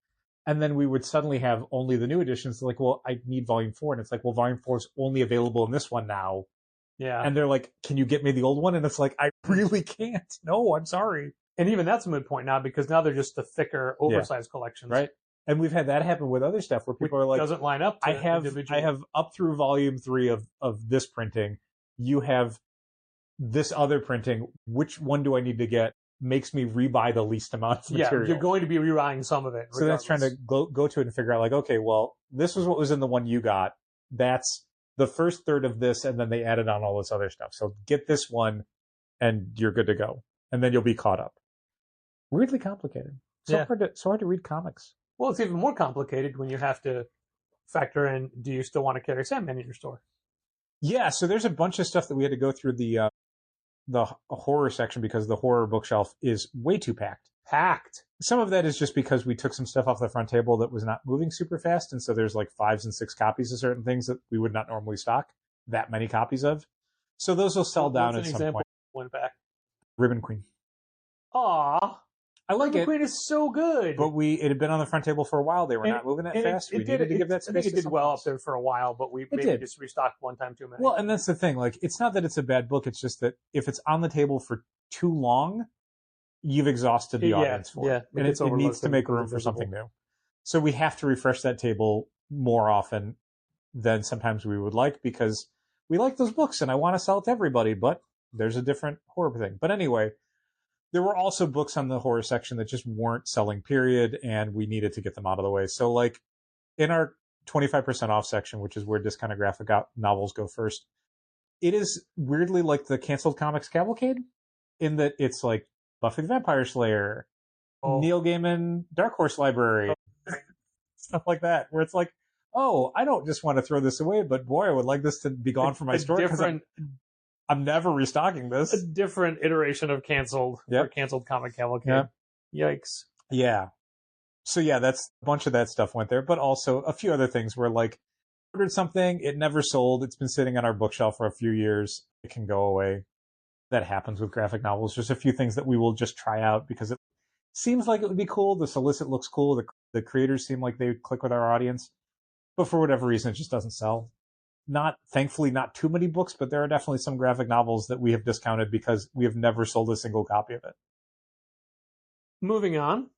And then we would suddenly have only the new editions. Like, well, I need volume 4. And it's like, well, volume 4 is only available in this one now. Yeah. And they're like, can you get me the old one? And it's like, I really can't. No, I'm sorry. And even that's a moot point now, because now they're just the thicker, oversized collections. Right. And we've had that happen with other stuff where people are like, doesn't line up to I have up through volume 3 of this printing. You have this other printing. Which one do I need to get? Makes me rebuy the least amount of material. Yeah, you're going to be rewriting some of it. So that's trying to go to it and figure out, like, okay, well, this was what was in the one you got. That's the first third of this, and then they added on all this other stuff. So get this one, and you're good to go. And then you'll be caught up. Weirdly complicated. So hard to read comics. Well, it's even more complicated when you have to factor in, do you still want to carry Sandman in your store? Yeah, so there's a bunch of stuff that we had to go through the horror section because the horror bookshelf is way too packed. Some of that is just because we took some stuff off the front table that was not moving super fast, and so there's like 5s and 6 copies of certain things that we would not normally stock that many copies of. So those will sell down at some point. Went back. Ribbon Queen. Aw. I like Ribbon Queen is so good. But it had been on the front table for a while. They were not moving that fast. We needed to give that space. I think it did well up there for a while, but we maybe just restocked one time too many. Well, and that's the thing. Like, it's not that it's a bad book. It's just that if it's on the table for too long, you've exhausted the audience for it. And it needs to make room for something new. So we have to refresh that table more often than sometimes we would like, because we like those books and I want to sell it to everybody, but there's a different horror thing. But anyway, there were also books on the horror section that just weren't selling, period, and we needed to get them out of the way. So, like, in our 25% off section, which is where discounted graphic novels go first, it is weirdly like the canceled comics cavalcade, in that it's like Buffy the Vampire Slayer, Neil Gaiman Dark Horse Library, stuff like that, where it's like, oh, I don't just want to throw this away, but boy, I would like this to be gone from my store because I'm never restocking this. A different iteration of canceled or canceled comic cavalcade. Yikes. Yeah. So yeah, that's a bunch of that stuff went there, but also a few other things where, like, ordered something, it never sold, it's been sitting on our bookshelf for a few years, it can go away. That happens with graphic novels. Just a few things that we will just try out because it seems like it would be cool. The solicit looks cool. The creators seem like they would click with our audience, but for whatever reason, it just doesn't sell. Thankfully, not too many books, but there are definitely some graphic novels that we have discounted because we have never sold a single copy of it. Moving on.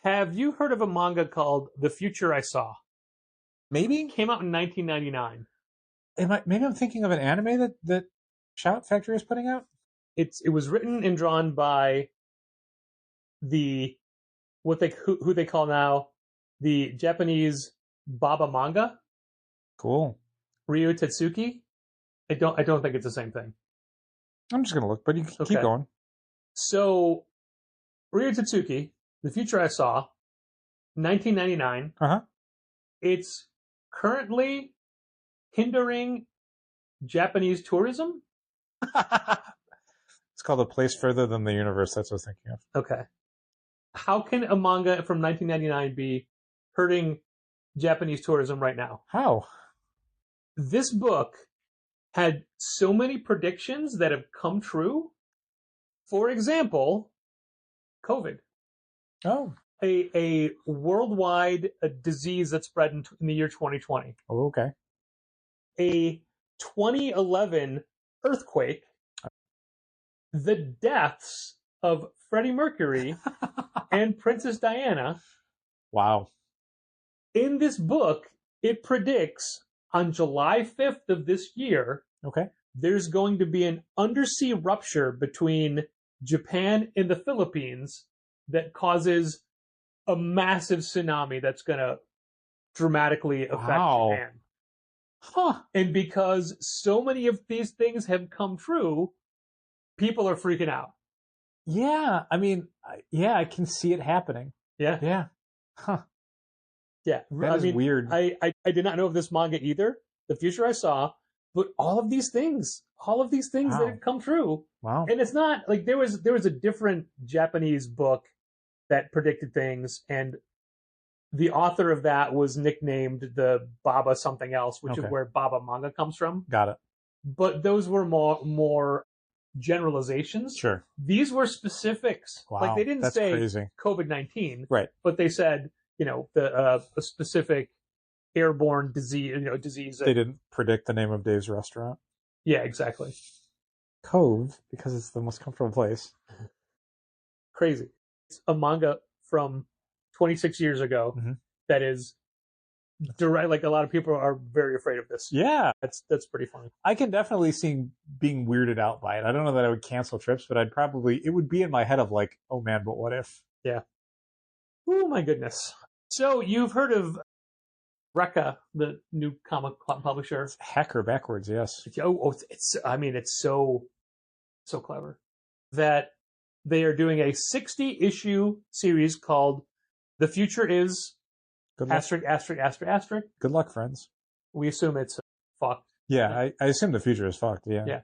Have you heard of a manga called The Future I Saw? Maybe. It came out in 1999. Maybe I'm thinking of an anime that Shout Factory is putting out? It was written and drawn by who they call now the Japanese Baba Manga. Cool. Ryu Tetsuki. I don't think it's the same thing. I'm just gonna look, but you can keep going. So, Ryu Tetsuki, The Future I Saw, 1999. It's currently hindering Japanese tourism. It's called A Place Further Than the Universe. That's what I was thinking of. Okay. How can a manga from 1999 be hurting Japanese tourism right now? How? This book had so many predictions that have come true. For example, COVID. Oh. A worldwide disease that spread in the year 2020. Oh, okay. A 2011 earthquake the deaths of Freddie Mercury and Princess Diana. Wow. In this book, it predicts on July 5th of this year, Okay. there's going to be an undersea rupture between Japan and the Philippines that causes a massive tsunami that's going to dramatically affect Wow. Japan. Huh. And because so many of these things have come true, people are freaking out. Yeah. I mean, yeah, I can see it happening. Yeah. Yeah. Huh. Yeah. That is weird. I did not know of this manga either. The future I saw, but all of these things that Wow. have come true. Wow. And it's not like there was a different Japanese book that predicted things, and the author of that was nicknamed the Baba something else, which is Okay. where Baba manga comes from. Got it. But those were more generalizations. Sure. These were specifics. Wow. Like they didn't That's say crazy. COVID-19, Right. but they said, a specific airborne disease. They didn't predict the name of Dave's restaurant. Yeah, exactly. Cove, because it's the most comfortable place. Crazy. It's a manga from 26 years ago Mhm. that is direct. Like a lot of people are very afraid of this. Yeah. That's pretty funny. I can definitely see being weirded out by it. I don't know that I would cancel trips, but it would be in my head of like, oh man, but what if? Yeah. Oh my goodness. So you've heard of Rekka, the new comic publisher? Hacker backwards, yes. It's so clever that they are doing a 60-issue series called The Future Is Good luck. asterisk. Good luck, friends. We assume it's fucked. Yeah, I assume the future is fucked. Yeah. Yeah.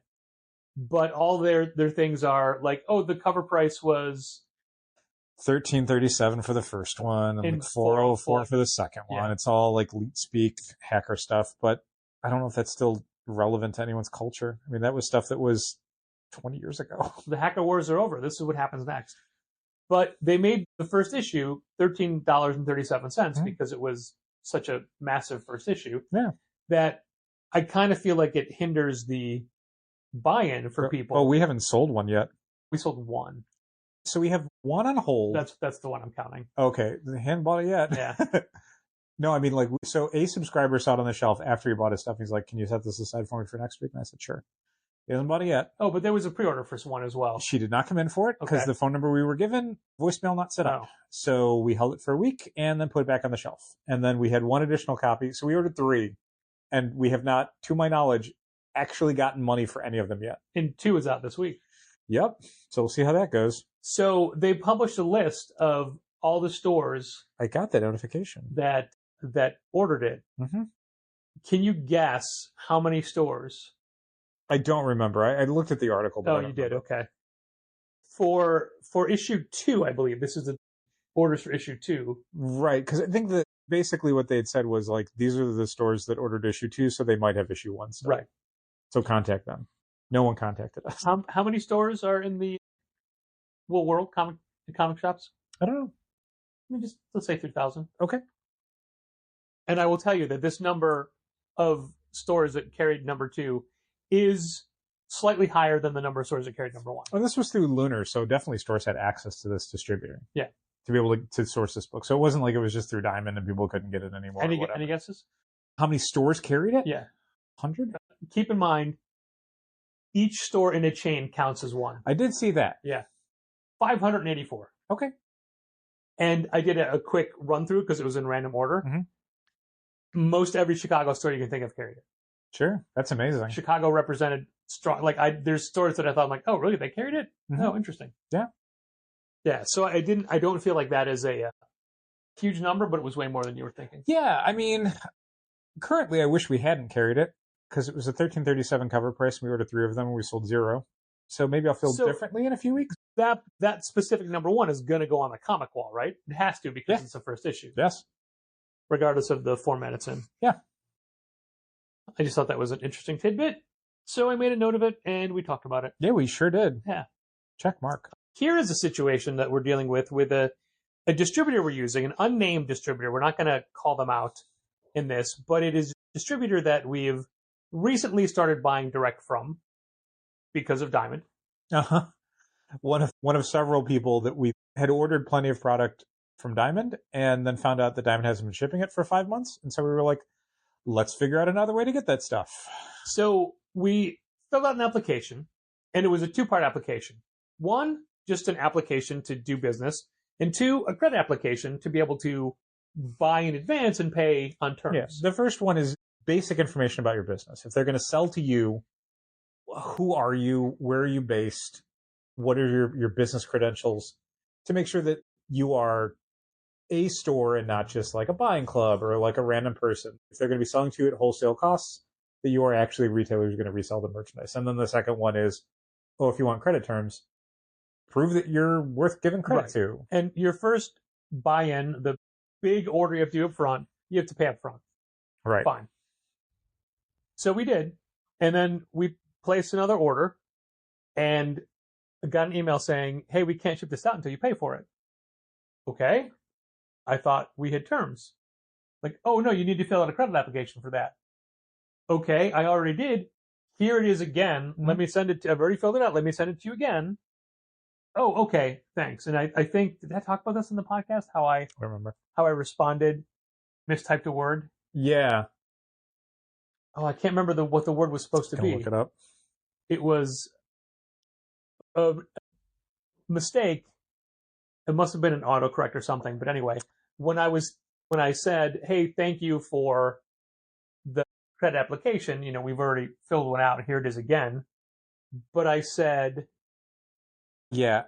But all their things are like, the cover price was $13.37 for the first one, and And like $4.04 for the second Yeah. one. It's all like leet speak hacker stuff, but I don't know if that's still relevant to anyone's culture. I mean, that was stuff that was 20 years ago. the hacker wars are over. This is what happens next. But they made the first issue $13.37 because it was such a massive first issue. Yeah. That I kind of feel like it hinders the buy-in for people. Oh, we haven't sold one yet. We sold one. So we have one on hold. That's the one I'm counting. Okay. They hadn't bought it yet. Yeah. No, I mean, like, so a subscriber saw it on the shelf after he bought his stuff. He's like, can you set this aside for me for next week? And I said, sure. He hasn't bought it yet. Oh, but there was a pre-order for one as well. She did not come in for it because Okay. the phone number we were given, voicemail not set up. Oh. So we held it for a week and then put it back on the shelf. And then we had one additional copy. So we ordered 3. And we have not, to my knowledge, actually gotten money for any of them yet. And 2 is out this week. Yep. So we'll see how that goes. So they published a list of all the stores I got that notification. that ordered it. Mm-hmm. Can you guess how many stores? I don't remember. I looked at the article. But I Oh, don't you did. remember. Okay. For issue 2, I believe this is the orders for issue 2. Right. Because I think that basically what they had said was like, these are the stores that ordered issue 2, so they might have issue 1 still. Right. So contact them. No one contacted us. How many stores are in the world comic shops? I don't know. Let's say 3,000. Okay. And I will tell you that this number of stores that carried number 2 is slightly higher than the number of stores that carried number 1. Well, this was through Lunar, so definitely stores had access to this distributor. Yeah. To be able to source this book. So it wasn't like it was just through Diamond and people couldn't get it anymore. Any guesses? How many stores carried it? Yeah. 100? Keep in mind, each store in a chain counts as one. I did see that. Yeah. 584. Okay. And I did a quick run through because it was in random order. Mhm. Most every Chicago store you can think of carried it. Sure. That's amazing. Chicago represented strong. There's stores that I thought, I'm like, oh, really? They carried it? Mhm. Oh, interesting. Yeah. Yeah. So I don't feel like that is a huge number, but it was way more than you were thinking. Yeah. I mean, currently I wish we hadn't carried it because it was a $13.37 cover price. And we ordered 3 of them and we sold 0. So maybe I'll feel differently in a few weeks. That specific number 1 is going to go on the comic wall, right? It has to because it's the first issue. Yes. Regardless of the format it's in. Yeah. I just thought that was an interesting tidbit. So I made a note of it and we talked about it. Yeah, we sure did. Yeah. Check mark. Here is a situation that we're dealing with a distributor we're using, an unnamed distributor. We're not going to call them out in this, but it is a distributor that we've recently started buying direct from because of Diamond. Uh-huh. one of several people that we had ordered plenty of product from Diamond and then found out that Diamond hasn't been shipping it for 5 months. And so we were like, let's figure out another way to get that stuff. So we filled out an application, and it was a 2-part application. 1, just an application to do business, and 2, a credit application to be able to buy in advance and pay on terms. Yeah. The first one is basic information about your business. If they're going to sell to you, who are you? Where are you based? What are your business credentials? To make sure that you are a store and not just like a buying club or like a random person. If they're going to be selling to you at wholesale costs, that you are actually retailers going to resell the merchandise. And then the second one is, if you want credit terms, prove that you're worth giving credit to. And your first buy-in, the big order you have to do up front, you have to pay up front. Right. Fine. So we did. And then we placed another order and got an email saying, hey, we can't ship this out until you pay for it. Okay. I thought we had terms. Like, oh, no, you need to fill out a credit application for that. Okay, I already did. Here it is again. Mm-hmm. Let me send it to, I've already filled it out. Let me send it to you again. Oh, okay, thanks. And I think, did I talk about this in the podcast? I remember. How I responded, mistyped a word? Yeah. Oh, I can't remember what the word was supposed to be. Look it up. It was a mistake. It must have been an autocorrect or something. But anyway, when I said, hey, thank you for the credit application, we've already filled one out and here it is again. But I said, yeah,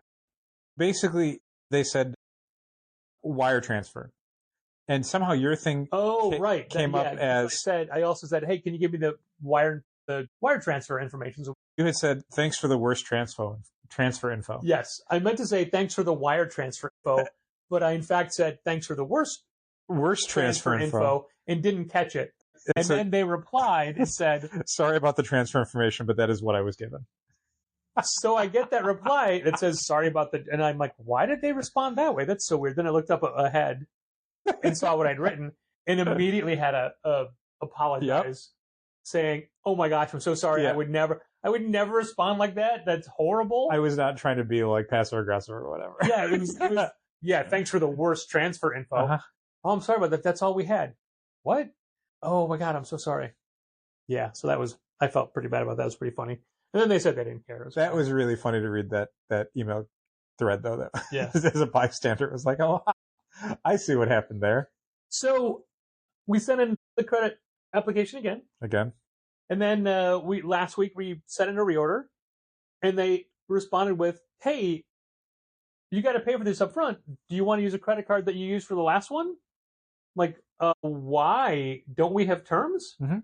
basically they said wire transfer. And somehow your thing came up as I also said, hey, can you give me the wire transfer information? So you had said, thanks for the worst transfer info. Yes. I meant to say thanks for the wire transfer info, but I in fact said thanks for the worst transfer info and didn't catch it. Then they replied and said, sorry about the transfer information, but that is what I was given. So I get that reply that says, sorry about and I'm like, why did they respond that way? That's so weird. Then I looked up ahead and saw what I'd written and immediately had a apologize saying, oh my gosh, I'm so sorry. Yeah. I would never respond like that. That's horrible. I was not trying to be like passive aggressive or whatever. Yeah. It was thanks for the worst transfer info. Uh-huh. Oh, I'm sorry about that. That's all we had. What? Oh my God. I'm so sorry. Yeah. So I felt pretty bad about that. It was pretty funny. And then they said they didn't care. That was really funny to read that email thread though. That yeah. As a bystander, it was like, oh, I see what happened there. So we sent in the credit application again. And then last week we sent in a reorder and they responded with, hey, you got to pay for this up front. Do you want to use a credit card that you used for the last one? Like, why? Don't we have terms? Mm-hmm.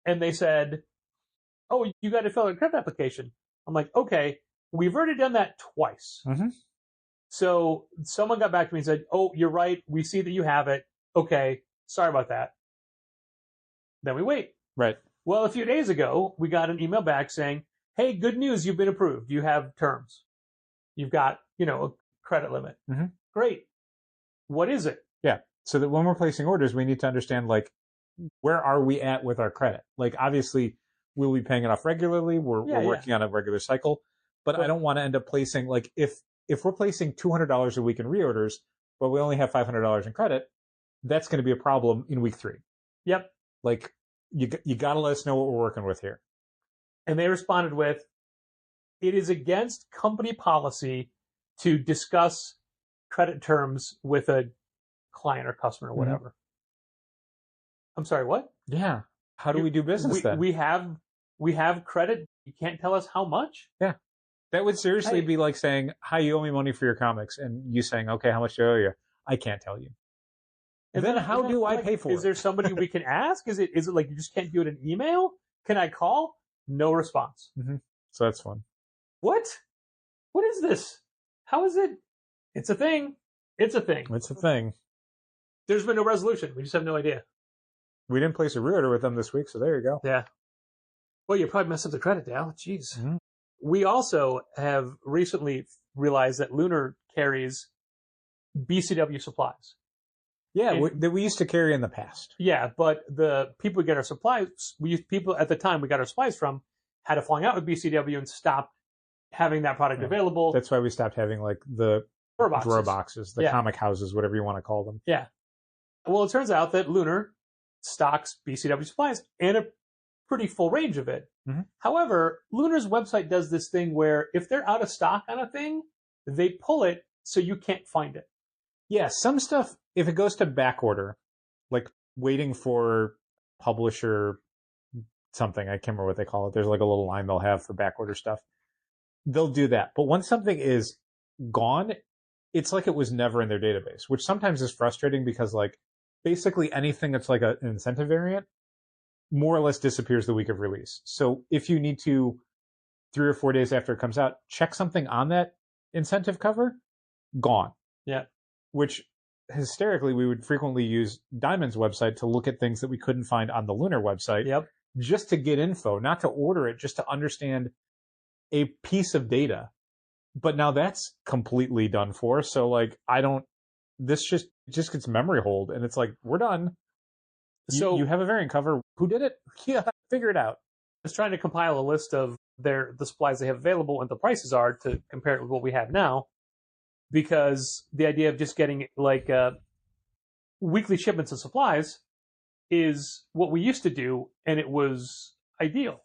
And they said, oh, you got to fill out a credit application. I'm like, okay, we've already done that twice. Mm-hmm. So someone got back to me and said, oh, you're right. We see that you have it. Okay, sorry about that. Then we wait. Right. Well, a few days ago, we got an email back saying, hey, good news, you've been approved. You have terms. You've got, a credit limit. Mm-hmm. Great. What is it? Yeah. So that when we're placing orders, we need to understand, like, where are we at with our credit? Like, obviously, we'll be paying it off regularly. We're working on a regular cycle. But I don't want to end up placing, like, if we're placing $200 a week in reorders, but we only have $500 in credit, that's going to be a problem in week 3. Yep. Like, you got to let us know what we're working with here. And they responded with, it is against company policy to discuss credit terms with a client or customer or whatever. Mm-hmm. I'm sorry, what? Yeah. How do we do business then? We have credit. You can't tell us how much? Yeah. That would seriously be like saying, hi, you owe me money for your comics. And you saying, okay, how much do I owe you? I can't tell you. And then how do I pay for it? Is there somebody we can ask? Is it like you just can't do it in email? Can I call? No response. Mm-hmm. So that's fun. What? What is this? How is it? It's a thing. It's a thing. It's a thing. There's been no resolution. We just have no idea. We didn't place a reorder with them this week, so there you go. Yeah. Well, you probably messed up the credit, Dal. Jeez. Mm-hmm. We also have recently realized that Lunar carries BCW supplies. Yeah, that we used to carry in the past. Yeah, but the people we get our supplies, people at the time we got our supplies from, had a falling out with BCW and stopped having that product Yeah. available. That's why we stopped having like the drawer boxes, the Yeah. comic houses, whatever you want to call them. Yeah. Well, it turns out that Lunar stocks BCW supplies and a pretty full range of it. Mhm. However, Lunar's website does this thing where if they're out of stock on a thing, they pull it so you can't find it. Yeah, some stuff, if it goes to back order, like waiting for publisher something, I can't remember what they call it. There's like a little line they'll have for back order stuff. They'll do that. But once something is gone, it's like it was never in their database, which sometimes is frustrating because like basically anything that's like an incentive variant more or less disappears the week of release. So if you need to 3 or 4 days after it comes out, check something on that incentive cover, gone. Yeah. Which hysterically we would frequently use Diamond's website to look at things that we couldn't find on the Lunar website. Yep. Just to get info, not to order it, just to understand a piece of data. But now that's completely done for. So like this just gets memory hold and it's like, we're done. So you have a variant cover. Who did it? Yeah, figure it out. I was trying to compile a list of the supplies they have available and the prices are to compare it with what we have now, because the idea of just getting like weekly shipments of supplies is what we used to do, and it was ideal.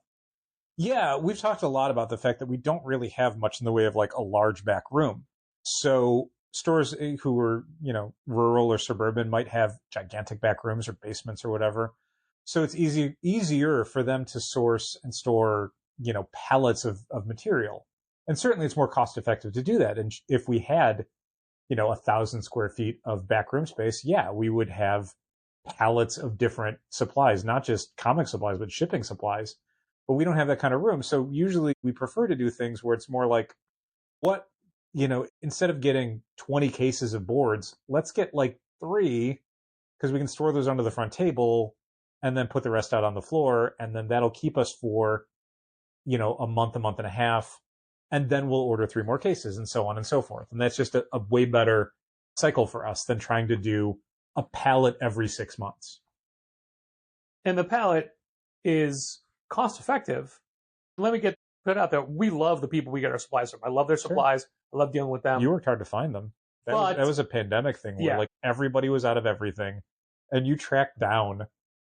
Yeah, we've talked a lot about the fact that we don't really have much in the way of like a large back room. So stores who are, rural or suburban might have gigantic back rooms or basements or whatever. So it's easier for them to source and store, pallets of material. And certainly it's more cost effective to do that. And if we had, 1,000 square feet of back room space, yeah, we would have pallets of different supplies, not just comic supplies, but shipping supplies. But we don't have that kind of room. So usually we prefer to do things where it's more like, instead of getting 20 cases of boards, let's get like 3 because we can store those under the front table and then put the rest out on the floor. And then that'll keep us for, a month and a half. And then we'll order 3 more cases and so on and so forth. And that's just a way better cycle for us than trying to do a pallet every 6 months. And the pallet is cost effective. Let me put it out there. We love the people we get our supplies from. I love their supplies. I love dealing with them. You worked hard to find them. That was a pandemic thing where like everybody was out of everything and you tracked down.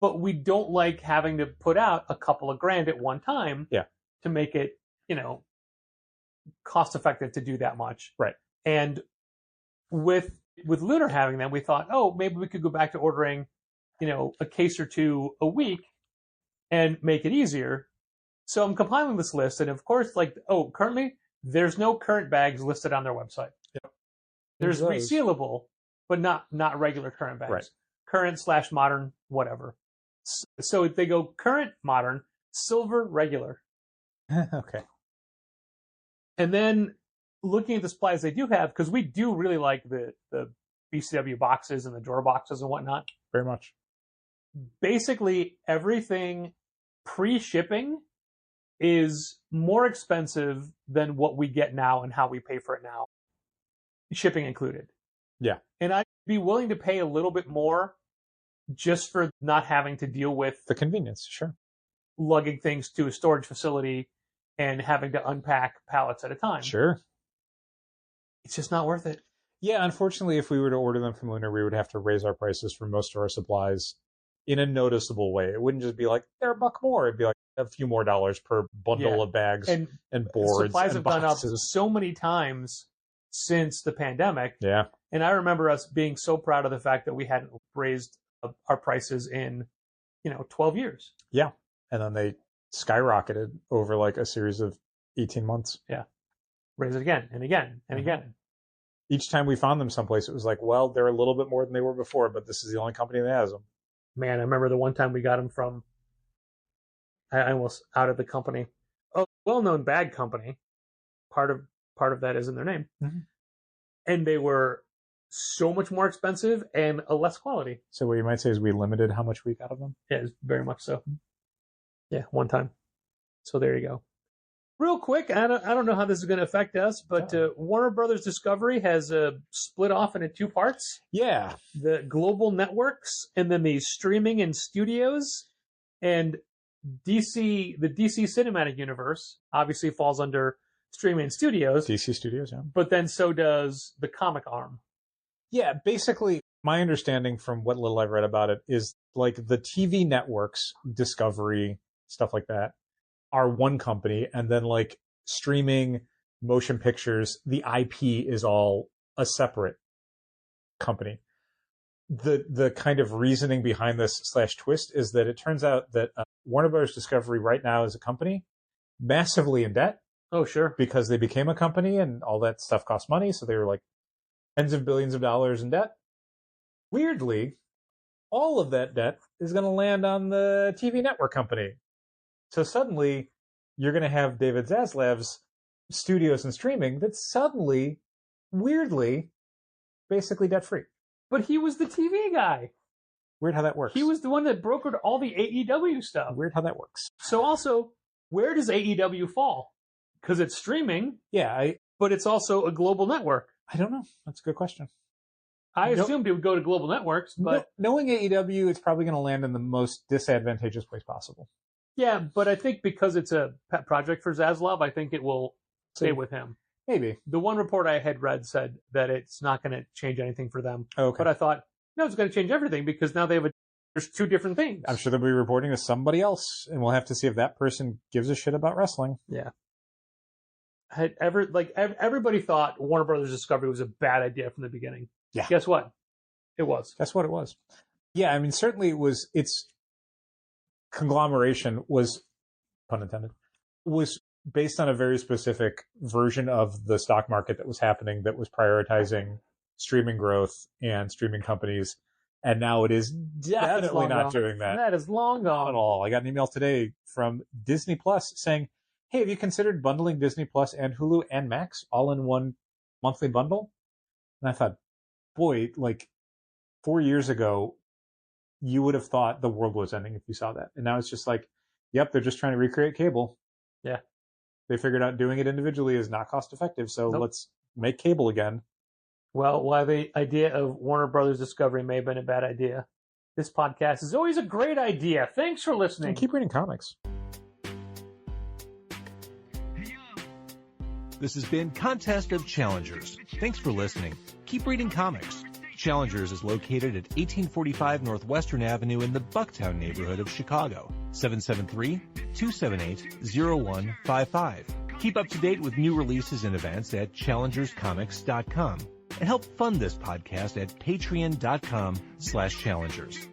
But we don't like having to put out a couple of grand at one time to make it, cost effective to do that much. Right. And with Lunar having them, we thought, maybe we could go back to ordering, a case or 2 a week and make it easier. So I'm compiling this list, and of course, currently there's no current bags listed on their website. Yep. There's resealable, but not regular current bags. Right. Current/modern, whatever. So if they go current, modern, silver, regular. Okay. And then looking at the supplies they do have, because we do really like the BCW boxes and the drawer boxes and whatnot. Very much. Basically, everything pre-shipping is more expensive than what we get now and how we pay for it now, shipping included. Yeah. And I'd be willing to pay a little bit more just for not having to deal with the convenience, sure. Lugging things to a storage facility and having to unpack pallets at a time. Sure. It's just not worth it. Yeah, unfortunately, if we were to order them from Lunar, we would have to raise our prices for most of our supplies in a noticeable way. It wouldn't just be like, they're $1 more. It'd be like a few more dollars per bundle of bags and boards. Supplies have gone up boxes. so many times since the pandemic. Yeah. And I remember us being so proud of the fact that we hadn't raised our prices in, 12 years. Yeah. And then they skyrocketed over like a series of 18 months. Yeah. Raise it again and again and again. Each time we found them someplace, it was like, well, they're a little bit more than they were before, but this is the only company that has them. Man, I remember the one time we got them from, I almost outed the company, a well-known bag company. Part of that is in their name. Mm-hmm. And they were so much more expensive and a less quality. So what you might say is we limited how much we got of them? Yeah, very much so. Yeah, one time. So there you go. Real quick, I don't know how this is going to affect us, but Warner Brothers Discovery has split off into 2 parts. Yeah. The global networks and then the streaming and studios. And the DC Cinematic Universe obviously falls under streaming studios, DC Studios, yeah. but then so does the comic arm. Yeah, basically, my understanding from what little I've read about it is like the TV networks, Discovery, stuff like that, are one company, and then like streaming, motion pictures, the IP is all a separate company. The kind of reasoning behind this / twist is that it turns out that Warner Bros. Discovery right now is a company massively in debt. Oh, sure. Because they became a company and all that stuff costs money. So they were like tens of billions of dollars in debt. Weirdly, all of that debt is going to land on the TV network company. So suddenly you're going to have David Zaslav's studios and streaming that's suddenly, weirdly, basically debt free. But he was the TV guy. Weird how that works. He was the one that brokered all the AEW stuff. Weird how that works. So also, where does AEW fall? Because it's streaming. Yeah, but it's also a global network. I don't know. That's a good question. I assumed it would go to global networks, but knowing AEW, it's probably going to land in the most disadvantageous place possible. Yeah, but I think because it's a pet project for Zaslav, I think it will stay with him. Maybe. The one report I had read said that it's not going to change anything for them. Okay. But I thought, no, it's going to change everything because now there's two different things. I'm sure they'll be reporting to somebody else, and we'll have to see if that person gives a shit about wrestling. Yeah. Everybody thought Warner Brothers Discovery was a bad idea from the beginning. Yeah. Guess what? It was. Guess what it was. Yeah, I mean, certainly its conglomeration was, pun intended, was based on a very specific version of the stock market that was happening that was prioritizing streaming growth and streaming companies. And now it is definitely not doing that. That is long gone. Not at all. I got an email today from Disney Plus saying, hey, have you considered bundling Disney Plus and Hulu and Max all in one monthly bundle? And I thought, boy, like 4 years ago, you would have thought the world was ending if you saw that. And now it's just like, yep, they're just trying to recreate cable. Yeah. They figured out doing it individually is not cost effective. So let's make cable again. Well, while the idea of Warner Brothers Discovery may have been a bad idea, this podcast is always a great idea. Thanks for listening. And keep reading comics. This has been Contest of Challengers. Thanks for listening. Keep reading comics. Challengers is located at 1845 Northwestern Avenue in the Bucktown neighborhood of Chicago. 773-278-0155. Keep up to date with new releases and events at challengerscomics.com. And help fund this podcast at patreon.com/challengers.